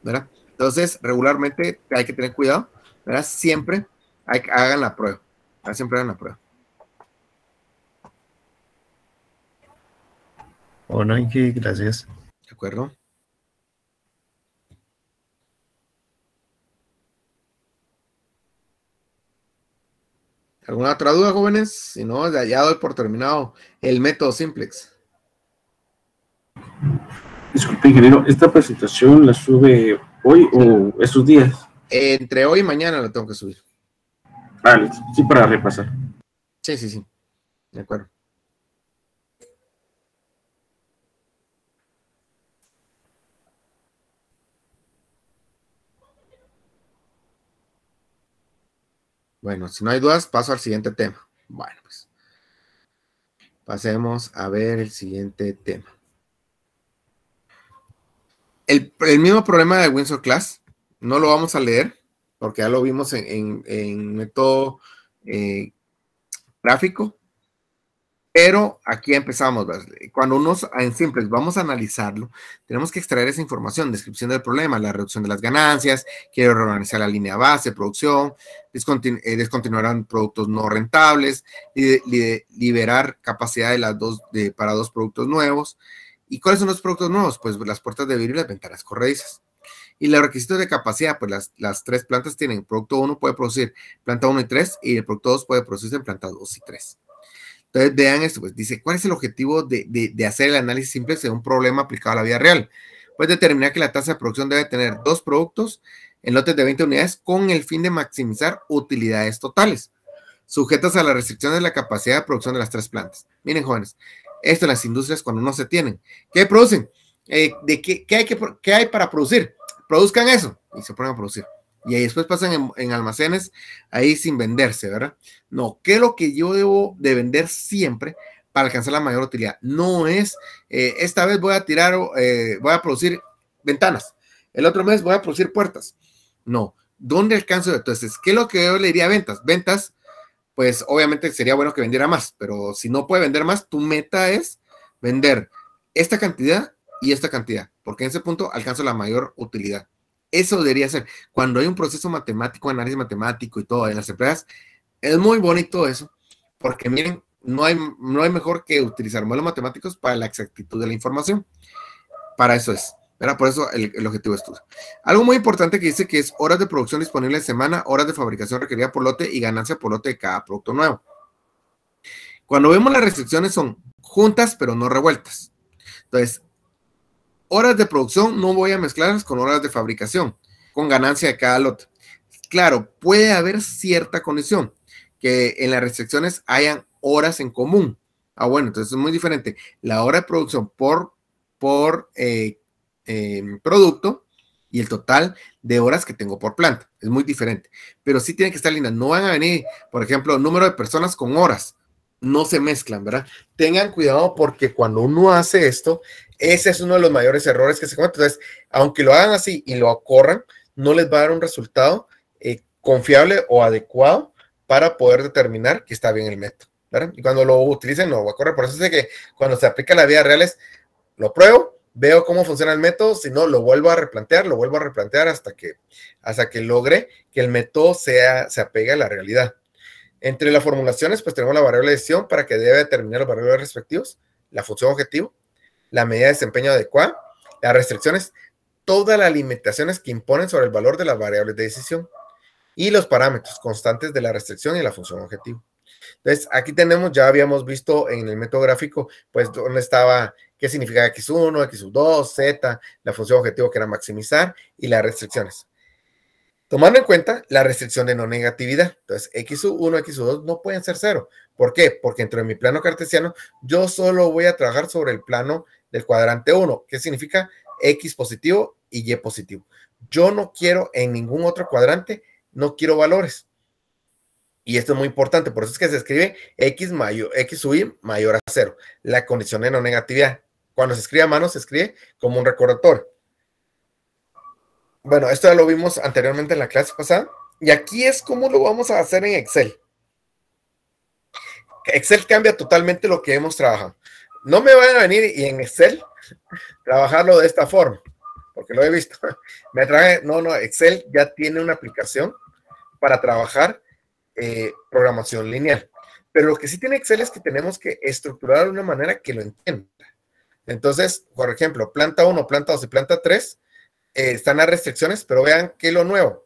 ¿Verdad? Entonces, regularmente hay que tener cuidado, ¿verdad? Siempre hagan la prueba. ¿Verdad? Siempre hagan la prueba. Bueno, Inge, gracias. ¿De acuerdo? ¿Alguna otra duda, jóvenes? Si no, ya doy por terminado el método simplex. Disculpe, ingeniero, ¿esta presentación la sube hoy o estos días? Entre hoy y mañana la tengo que subir. Vale, sí, para repasar. Sí. De acuerdo. Bueno, si no hay dudas, paso al siguiente tema. Bueno, pues pasemos a ver el siguiente tema. El mismo problema de Windsor Class, no lo vamos a leer, porque ya lo vimos en método gráfico, pero aquí empezamos. Cuando en simples vamos a analizarlo, tenemos que extraer esa información, descripción del problema, la reducción de las ganancias, quiero reorganizar la línea base, producción, descontinuarán productos no rentables, liberar capacidad para dos productos nuevos. ¿Y cuáles son los productos nuevos? Pues las puertas de vidrio y las ventanas corredizas. Y los requisitos de capacidad, pues las tres plantas tienen, producto 1 puede producir planta 1 y 3, y el producto 2 puede producirse en planta 2 y 3. Entonces vean esto, pues dice, ¿cuál es el objetivo de hacer el análisis simple de un problema aplicado a la vida real? Pues determinar que la tasa de producción debe tener 2 productos en lotes de 20 unidades con el fin de maximizar utilidades totales, sujetas a las restricciones de la capacidad de producción de las tres plantas. Miren, jóvenes, esto en las industrias cuando no se tienen. ¿Qué producen? ¿Qué hay para producir? Produzcan eso y se ponen a producir. Y ahí después pasan en almacenes ahí sin venderse, ¿verdad? No, ¿qué es lo que yo debo de vender siempre para alcanzar la mayor utilidad? No es, esta vez voy a producir ventanas, el otro mes voy a producir puertas. No, ¿dónde alcanzo? Entonces, ¿qué es lo que yo le diría a ventas? Ventas, pues obviamente sería bueno que vendiera más, pero si no puede vender más, tu meta es vender esta cantidad y esta cantidad, porque en ese punto alcanzo la mayor utilidad. Eso debería ser. Cuando hay un proceso matemático, análisis matemático y todo en las empresas, es muy bonito eso, porque miren, no hay mejor que utilizar modelos matemáticos para la exactitud de la información. Para eso es, ¿verdad? Por eso el objetivo de estudio. Algo muy importante que dice que es horas de producción disponibles de semana, horas de fabricación requerida por lote y ganancia por lote de cada producto nuevo. Cuando vemos las restricciones son juntas pero no revueltas. Entonces, horas de producción no voy a mezclarlas con horas de fabricación, con ganancia de cada lote. Claro, puede haber cierta condición, que en las restricciones hayan horas en común. Bueno, entonces es muy diferente. La hora de producción por producto y el total de horas que tengo por planta. Es muy diferente. Pero sí tienen que estar lindas. No van a venir, por ejemplo, número de personas con horas. No se mezclan, ¿verdad? Tengan cuidado porque cuando uno hace esto, ese es uno de los mayores errores que se cometen. Entonces, aunque lo hagan así y lo corran, no les va a dar un resultado confiable o adecuado para poder determinar que está bien el método, ¿verdad? Y cuando lo utilicen, no va a correr. Por eso es que cuando se aplica en la vida real es, lo pruebo, veo cómo funciona el método, si no, lo vuelvo a replantear hasta que logre que el método se apegue a la realidad. Entre las formulaciones, pues tenemos la variable de decisión para que debe determinar los variables respectivos, la función objetivo, la medida de desempeño adecuada, las restricciones, todas las limitaciones que imponen sobre el valor de las variables de decisión y los parámetros constantes de la restricción y la función objetivo. Entonces, aquí tenemos, ya habíamos visto en el método gráfico, pues, dónde estaba, qué significa X1, X2, Z, la función objetivo que era maximizar y las restricciones. Tomando en cuenta la restricción de no negatividad. Entonces, X1, X2 no pueden ser 0. ¿Por qué? Porque dentro de mi plano cartesiano, yo solo voy a trabajar sobre el plano del cuadrante 1, que significa X positivo y Y positivo. Yo no quiero en ningún otro cuadrante, no quiero valores. Y esto es muy importante, por eso es que se escribe X sub I mayor a 0. La condición de no negatividad. Cuando se escribe a mano, se escribe como un recordatorio. Bueno, esto ya lo vimos anteriormente en la clase pasada. Y aquí es como lo vamos a hacer en Excel. Excel cambia totalmente lo que hemos trabajado. No me van a venir y en Excel trabajarlo de esta forma, porque lo he visto. Excel ya tiene una aplicación para trabajar programación lineal. Pero lo que sí tiene Excel es que tenemos que estructurar de una manera que lo entienda. Entonces, por ejemplo, planta 1, planta 2 y planta 3 están las restricciones, pero vean que lo nuevo,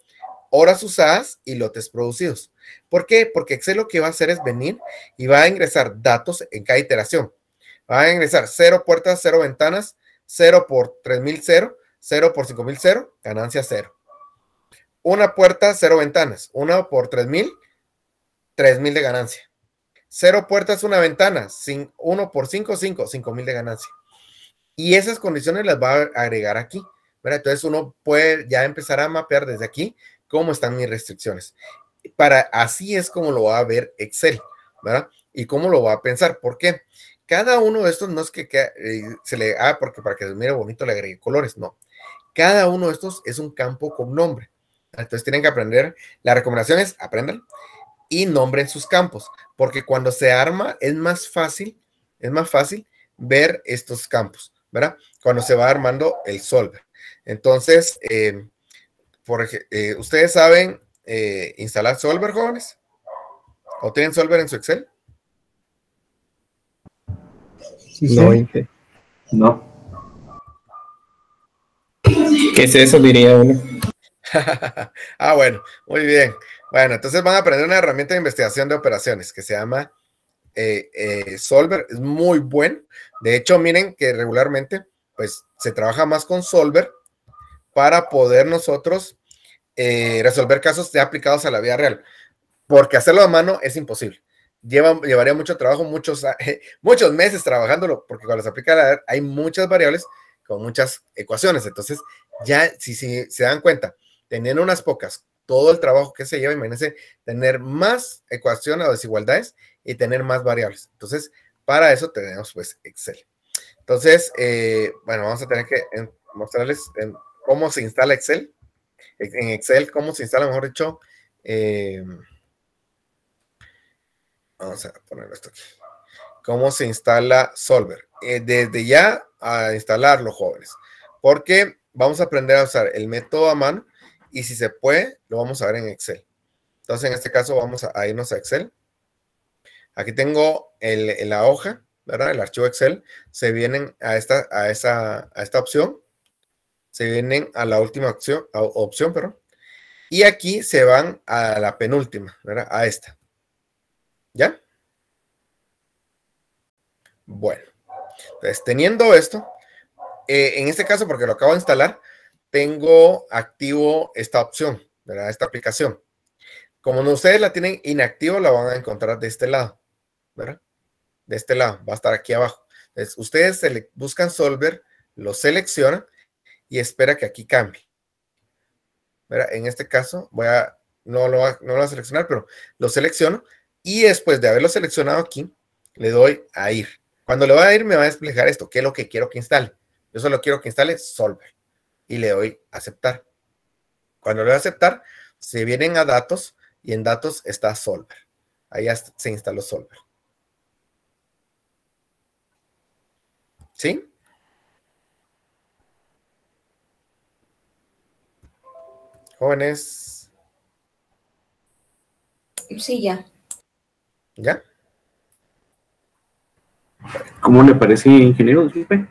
horas usadas y lotes producidos. ¿Por qué? Porque Excel lo que va a hacer es venir y va a ingresar datos en cada iteración. Va a ingresar 0 puertas, 0 ventanas, 0 por 3000, 0, 0 por 5000, 0, ganancia 0. Una puerta, 0 ventanas, 1 por 3000, 3000 de ganancia. 0 puertas, una ventana, 1 por 5, 5, 5000 de ganancia. Y esas condiciones las va a agregar aquí, ¿verdad? Entonces uno puede ya empezar a mapear desde aquí cómo están mis restricciones. Así es como lo va a ver Excel, ¿verdad? Y cómo lo va a pensar. ¿Por qué? Cada uno de estos no es que se le porque para que se mire bonito le agregue colores, no. Cada uno de estos es un campo con nombre. Entonces tienen que aprender. La recomendación es aprendan y nombren sus campos, porque cuando se arma es más fácil ver estos campos, ¿verdad? Cuando se va armando el solver. Entonces, ¿ustedes saben instalar solver, jóvenes? ¿O tienen solver en su Excel? No, no. ¿Qué es eso? Diría uno. Bueno, muy bien. Bueno, entonces van a aprender una herramienta de investigación de operaciones que se llama Solver. Es muy bueno. De hecho, miren que regularmente pues se trabaja más con Solver para poder nosotros resolver casos ya aplicados a la vida real, porque hacerlo a mano es imposible. Llevaría mucho trabajo, muchos meses trabajándolo, porque cuando se aplica a la vida hay muchas variables con muchas ecuaciones. Entonces, ya si se dan cuenta, teniendo unas pocas, todo el trabajo que se lleva, imagínense tener más ecuaciones o desigualdades y tener más variables. Entonces, para eso tenemos pues Excel. Entonces, bueno, vamos a tener que mostrarles cómo se instala Excel. En Excel, cómo se instala, mejor dicho. Vamos a poner esto aquí. cómo se instala Solver. Desde ya a instalarlo, jóvenes, porque vamos a aprender a usar el método a mano y si se puede, lo vamos a ver en Excel. Entonces, en este caso, vamos a irnos a Excel. Aquí tengo la hoja, ¿verdad? El archivo Excel. Se vienen a esta opción. Se vienen a la última opción, perdón. Y aquí se van a la penúltima, ¿verdad? A esta. ¿Ya? Bueno. Entonces, teniendo esto, en este caso, porque lo acabo de instalar, tengo activo esta opción, ¿verdad? Esta aplicación. Como ustedes la tienen inactivo, la van a encontrar de este lado, ¿verdad? De este lado, va a estar aquí abajo. Entonces, ustedes buscan Solver, lo seleccionan y espera que aquí cambie. ¿Verdad? En este caso, no lo voy a seleccionar, pero lo selecciono y después de haberlo seleccionado aquí, le doy a ir. Cuando le voy a ir, me va a explicar esto, qué es lo que quiero que instale. Yo solo quiero que instale Solver y le doy a aceptar. Cuando le doy a aceptar, se vienen a datos y en datos está Solver. Ahí ya se instaló Solver. ¿Sí? Jóvenes. Sí, ya. ¿Ya? ¿Cómo le parece, ingeniero? Disculpe.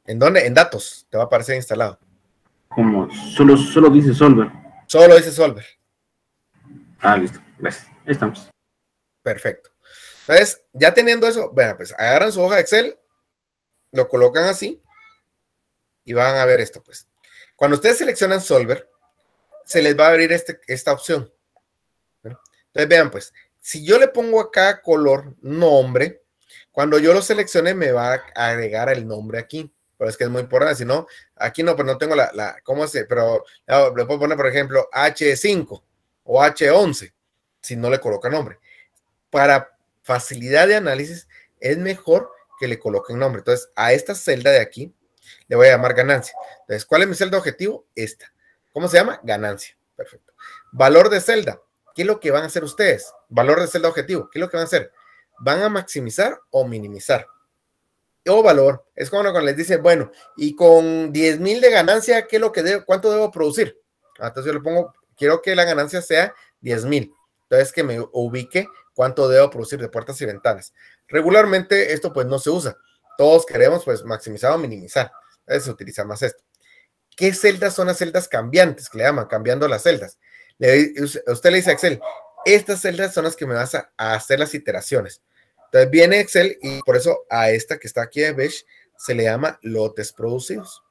¿En dónde? En datos. Te va a aparecer instalado. Como solo dice Solver. Solo dice Solver. Ah, listo. Gracias. Ahí estamos. Perfecto. Entonces, ya teniendo eso, bueno, pues agarran su hoja de Excel, lo colocan así y van a ver esto, pues. Cuando ustedes seleccionan Solver, se les va a abrir esta opción. ¿No? Entonces, vean, pues, si yo le pongo acá color nombre, cuando yo lo seleccione me va a agregar el nombre aquí. Pero es que es muy importante, si no, aquí no, pues no tengo ¿cómo se? Pero le puedo poner, por ejemplo, H5 o H11, si no le coloca nombre. Para facilidad de análisis, es mejor que le coloquen nombre. Entonces, a esta celda de aquí, le voy a llamar ganancia. Entonces, ¿cuál es mi celda objetivo? Esta. ¿Cómo se llama? Ganancia. Perfecto. Valor de celda. ¿Qué es lo que van a hacer ustedes? Valor de celda objetivo. ¿Qué es lo que van a hacer? ¿Van a maximizar o minimizar? O valor. Es como cuando les dice, bueno, y con 10,000 de ganancia, ¿qué es lo que cuánto debo producir? Entonces yo le pongo, quiero que la ganancia sea 10,000. Entonces que me ubique cuánto debo producir de puertas y ventanas. Regularmente esto pues no se usa. Todos queremos pues maximizar o minimizar. Entonces se utiliza más esto. ¿Qué celdas son las celdas cambiantes? Que le llaman, cambiando las celdas. Usted le dice a Excel, estas celdas son las que me vas a hacer las iteraciones. Entonces viene Excel y por eso a esta que está aquí de Beige se le llama lotes producidos.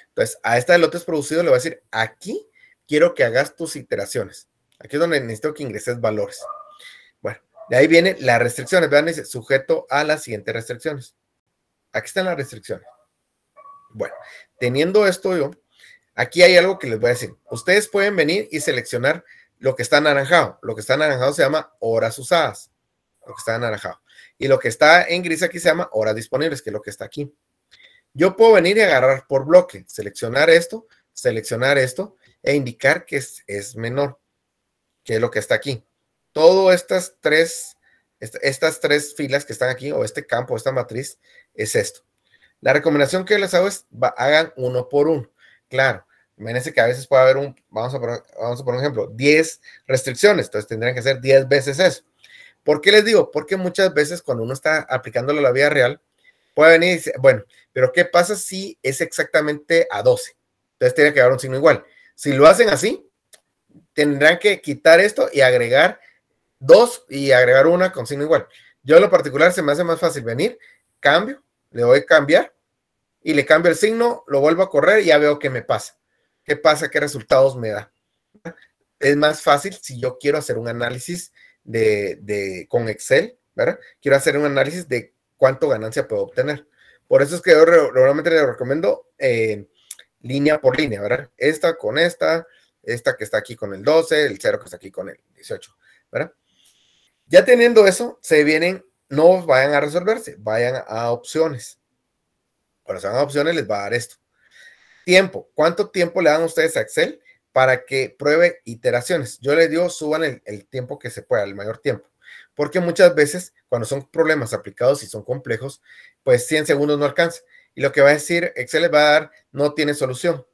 Entonces a esta de lotes producidos le voy a decir, aquí quiero que hagas tus iteraciones. Aquí es donde necesito que ingreses valores. Bueno, de ahí vienen las restricciones. Vean, dice sujeto a las siguientes restricciones. Aquí están las restricciones. Bueno, teniendo esto yo, aquí hay algo que les voy a decir. Ustedes pueden venir y seleccionar lo que está anaranjado. Lo que está anaranjado se llama horas usadas. Lo que está anaranjado. Y lo que está en gris aquí se llama horas disponibles, que es lo que está aquí. Yo puedo venir y agarrar por bloque, seleccionar esto e indicar que es menor, que es lo que está aquí. Todas estas tres filas que están aquí, o este campo, esta matriz, es esto. La recomendación que les hago es hagan uno por uno. Claro, imagínense que a veces puede haber vamos a poner un ejemplo, 10 restricciones, entonces tendrían que ser 10 veces eso. ¿Por qué les digo? Porque muchas veces cuando uno está aplicándolo a la vida real, puede venir y decir, bueno, pero ¿qué pasa si es exactamente a 12? Entonces tiene que haber un signo igual. Si lo hacen así, tendrán que quitar esto y agregar 2 y agregar una con signo igual. Yo en lo particular se me hace más fácil venir, cambio, le doy cambiar y le cambio el signo, lo vuelvo a correr y ya veo qué me pasa. ¿Qué pasa? ¿Qué resultados me da? Es más fácil si yo quiero hacer un análisis con Excel, ¿verdad? Quiero hacer un análisis de cuánto ganancia puedo obtener. Por eso es que yo realmente le recomiendo línea por línea, ¿verdad? Esta con esta que está aquí con el 12, el 0 que está aquí con el 18, ¿verdad? Ya teniendo eso, no vayan a resolverse, vayan a opciones. Cuando se van a opciones les va a dar esto. Tiempo. ¿Cuánto tiempo le dan ustedes a Excel para que pruebe iteraciones? Yo les digo, suban el tiempo que se pueda, el mayor tiempo. porque muchas veces cuando son problemas aplicados y son complejos, pues 100 segundos no alcanza. Y lo que va a decir Excel les va a dar, no tiene solución,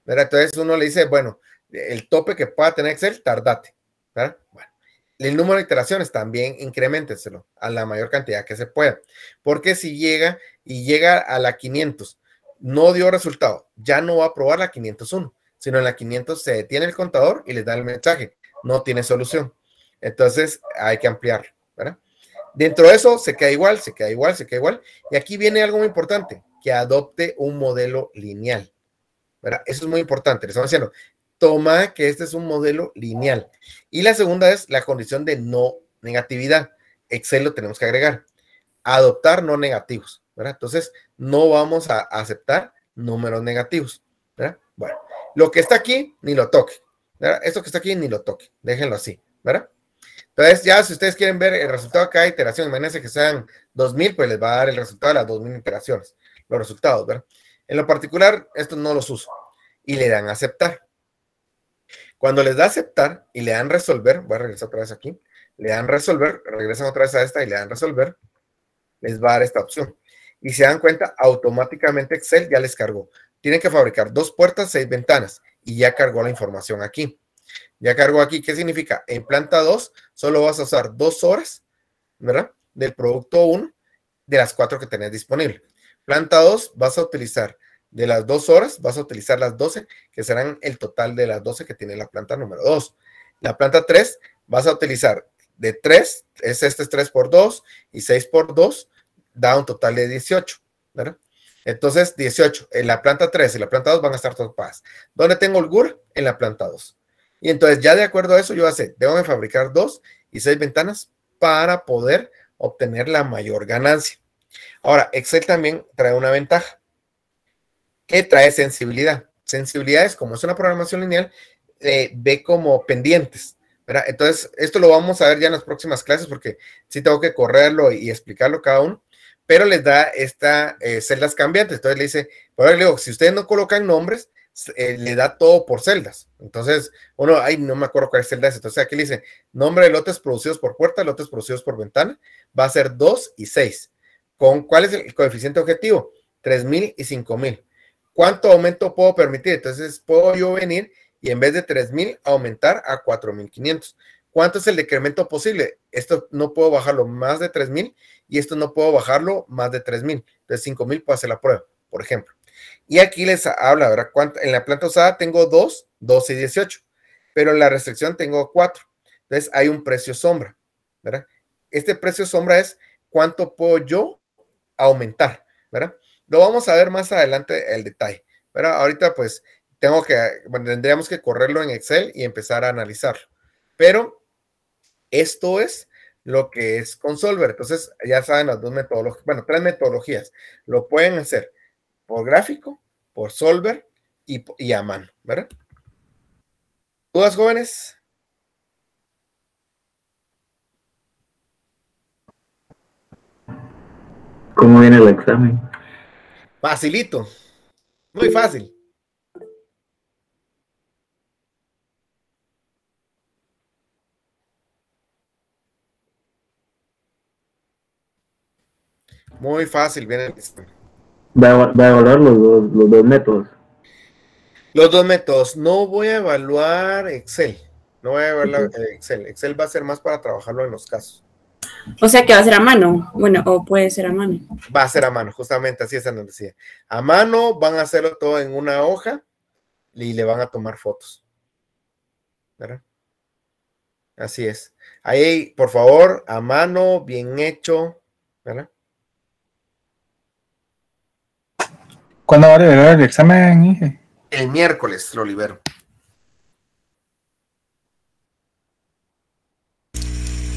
¿verdad? Entonces uno le dice, bueno, el tope que pueda tener Excel, tardate, ¿verdad? Bueno, el número de iteraciones también increméntenselo a la mayor cantidad que se pueda, porque si llega a la 500, no dio resultado, ya no va a probar la 501, sino en la 500 se detiene el contador y les da el mensaje, no tiene solución. Entonces hay que ampliarlo, ¿verdad? Dentro de eso se queda igual, se queda igual, se queda igual. Y aquí viene algo muy importante, que adopte un modelo lineal, ¿verdad? Eso es muy importante, les estamos diciendo, toma que este es un modelo lineal. Y la segunda es la condición de no negatividad. Excel lo tenemos que agregar. Adoptar no negativos, ¿verdad? Entonces, no vamos a aceptar números negativos, ¿verdad? Bueno, lo que está aquí, ni lo toque, ¿verdad? Esto que está aquí, ni lo toque. Déjenlo así, ¿verdad? Entonces, ya si ustedes quieren ver el resultado de cada iteración, imagínense que sean 2000, pues les va a dar el resultado de las 2000 iteraciones, los resultados, ¿verdad? En lo particular, estos no los uso. Y le dan a aceptar. Cuando les da aceptar y le dan resolver, voy a regresar otra vez aquí, le dan resolver, regresan otra vez a esta y le dan resolver, les va a dar esta opción. Y se dan cuenta, automáticamente Excel ya les cargó. Tienen que fabricar 2 puertas, 6 ventanas y ya cargó la información aquí. Ya cargó aquí, ¿qué significa? En planta 2 solo vas a usar 2 horas, ¿verdad? Del producto 1 de las 4 que tenés disponible. Planta 2 vas a utilizar de las 2 horas, vas a utilizar las 12, que serán el total de las 12 que tiene la planta número 2. La planta 3 vas a utilizar de 3, este es 3 por 2 y 6 por 2, da un total de 18, ¿verdad? Entonces, 18, en la planta 3 y la planta 2 van a estar topadas. ¿Dónde tengo holgura? En la planta 2. Y entonces, ya de acuerdo a eso, yo voy a hacer, debo de fabricar 2 y 6 ventanas para poder obtener la mayor ganancia. Ahora, Excel también trae una ventaja. ¿Qué trae sensibilidad? Sensibilidad es, como es una programación lineal, ve como pendientes, ¿verdad? Entonces, esto lo vamos a ver ya en las próximas clases porque sí tengo que correrlo y explicarlo cada uno, pero les da estas celdas cambiantes. Entonces le dice, por ejemplo, le digo, si ustedes no colocan nombres, le da todo por celdas. Entonces, uno, ay, no me acuerdo cuál celda es. Entonces aquí le dice, nombre de lotes producidos por puerta, lotes producidos por ventana, va a ser 2 y 6. ¿Cuál es el coeficiente objetivo? 3000 y 5000. ¿Cuánto aumento puedo permitir? Entonces, puedo yo venir y en vez de 3000 aumentar a 4500. ¿Cuánto es el decremento posible? Esto no puedo bajarlo más de 3000 y esto no puedo bajarlo más de 3000. Entonces, 5000 puedo hacer la prueba, por ejemplo. Y aquí les habla, ¿verdad? En la planta usada tengo 2, 12 y 18, pero en la restricción tengo 4. Entonces, hay un precio sombra, ¿verdad? Este precio sombra es cuánto puedo yo aumentar, ¿verdad? Lo vamos a ver más adelante el detalle, pero ahorita pues tendríamos que correrlo en Excel y empezar a analizarlo. Pero esto es lo que es con Solver. Entonces ya saben las 2 metodologías, bueno, 3 metodologías. Lo pueden hacer por gráfico, por Solver y a mano, ¿verdad? ¿Dudas, jóvenes? ¿Cómo viene el examen? Facilito, muy fácil. Muy fácil, viene el examen. Va a evaluar los dos métodos. Los 2 métodos. No voy a evaluar Excel. No voy a evaluar Excel. Excel va a ser más para trabajarlo en los casos. O sea que va a ser a mano. Bueno, o puede ser a mano. Va a ser a mano, justamente así es, Ana Lucía. A mano van a hacerlo todo en una hoja y le van a tomar fotos. ¿Verdad? Así es. Ahí, por favor, a mano, bien hecho. ¿Verdad? ¿Cuándo va a liberar el examen, Inge? El miércoles lo libero.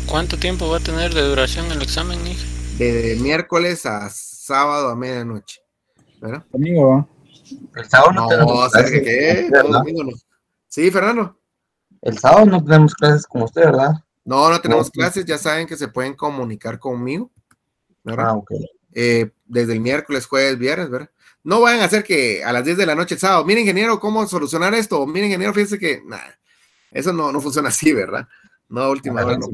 ¿Cuánto tiempo va a tener de duración el examen, Inge? De miércoles a sábado a medianoche. ¿Verdad? Domingo. El sábado no tenemos clases. ¿Qué? No, domingo no. Sí, Fernando. El sábado no tenemos clases como usted, ¿verdad? No tenemos clases. Ya saben que se pueden comunicar conmigo. ¿Verdad? Ah, ok. Desde el miércoles, jueves, viernes, ¿verdad? No vayan a hacer que a las 10 de la noche el sábado, mire, ingeniero, ¿cómo solucionar esto? Mire, ingeniero, fíjense que, eso no funciona así, ¿verdad? No, última hora no.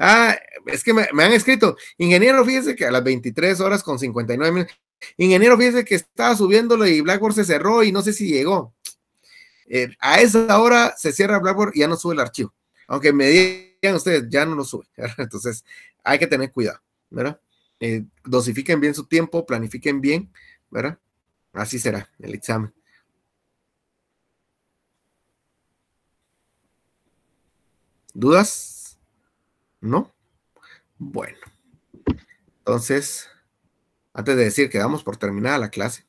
Ah, es que me han escrito, ingeniero, fíjese que a las 23 horas con 59 minutos, ingeniero, fíjese que estaba subiéndolo y Blackboard se cerró y no sé si llegó. A esa hora se cierra Blackboard y ya no sube el archivo. Aunque me digan ustedes, ya no lo sube. Entonces, hay que tener cuidado, ¿verdad? Dosifiquen bien su tiempo, planifiquen bien, ¿verdad? Así será el examen. ¿Dudas? ¿No? Bueno. Entonces, antes de decir que damos por terminada la clase,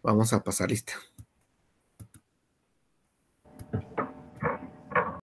vamos a pasar lista.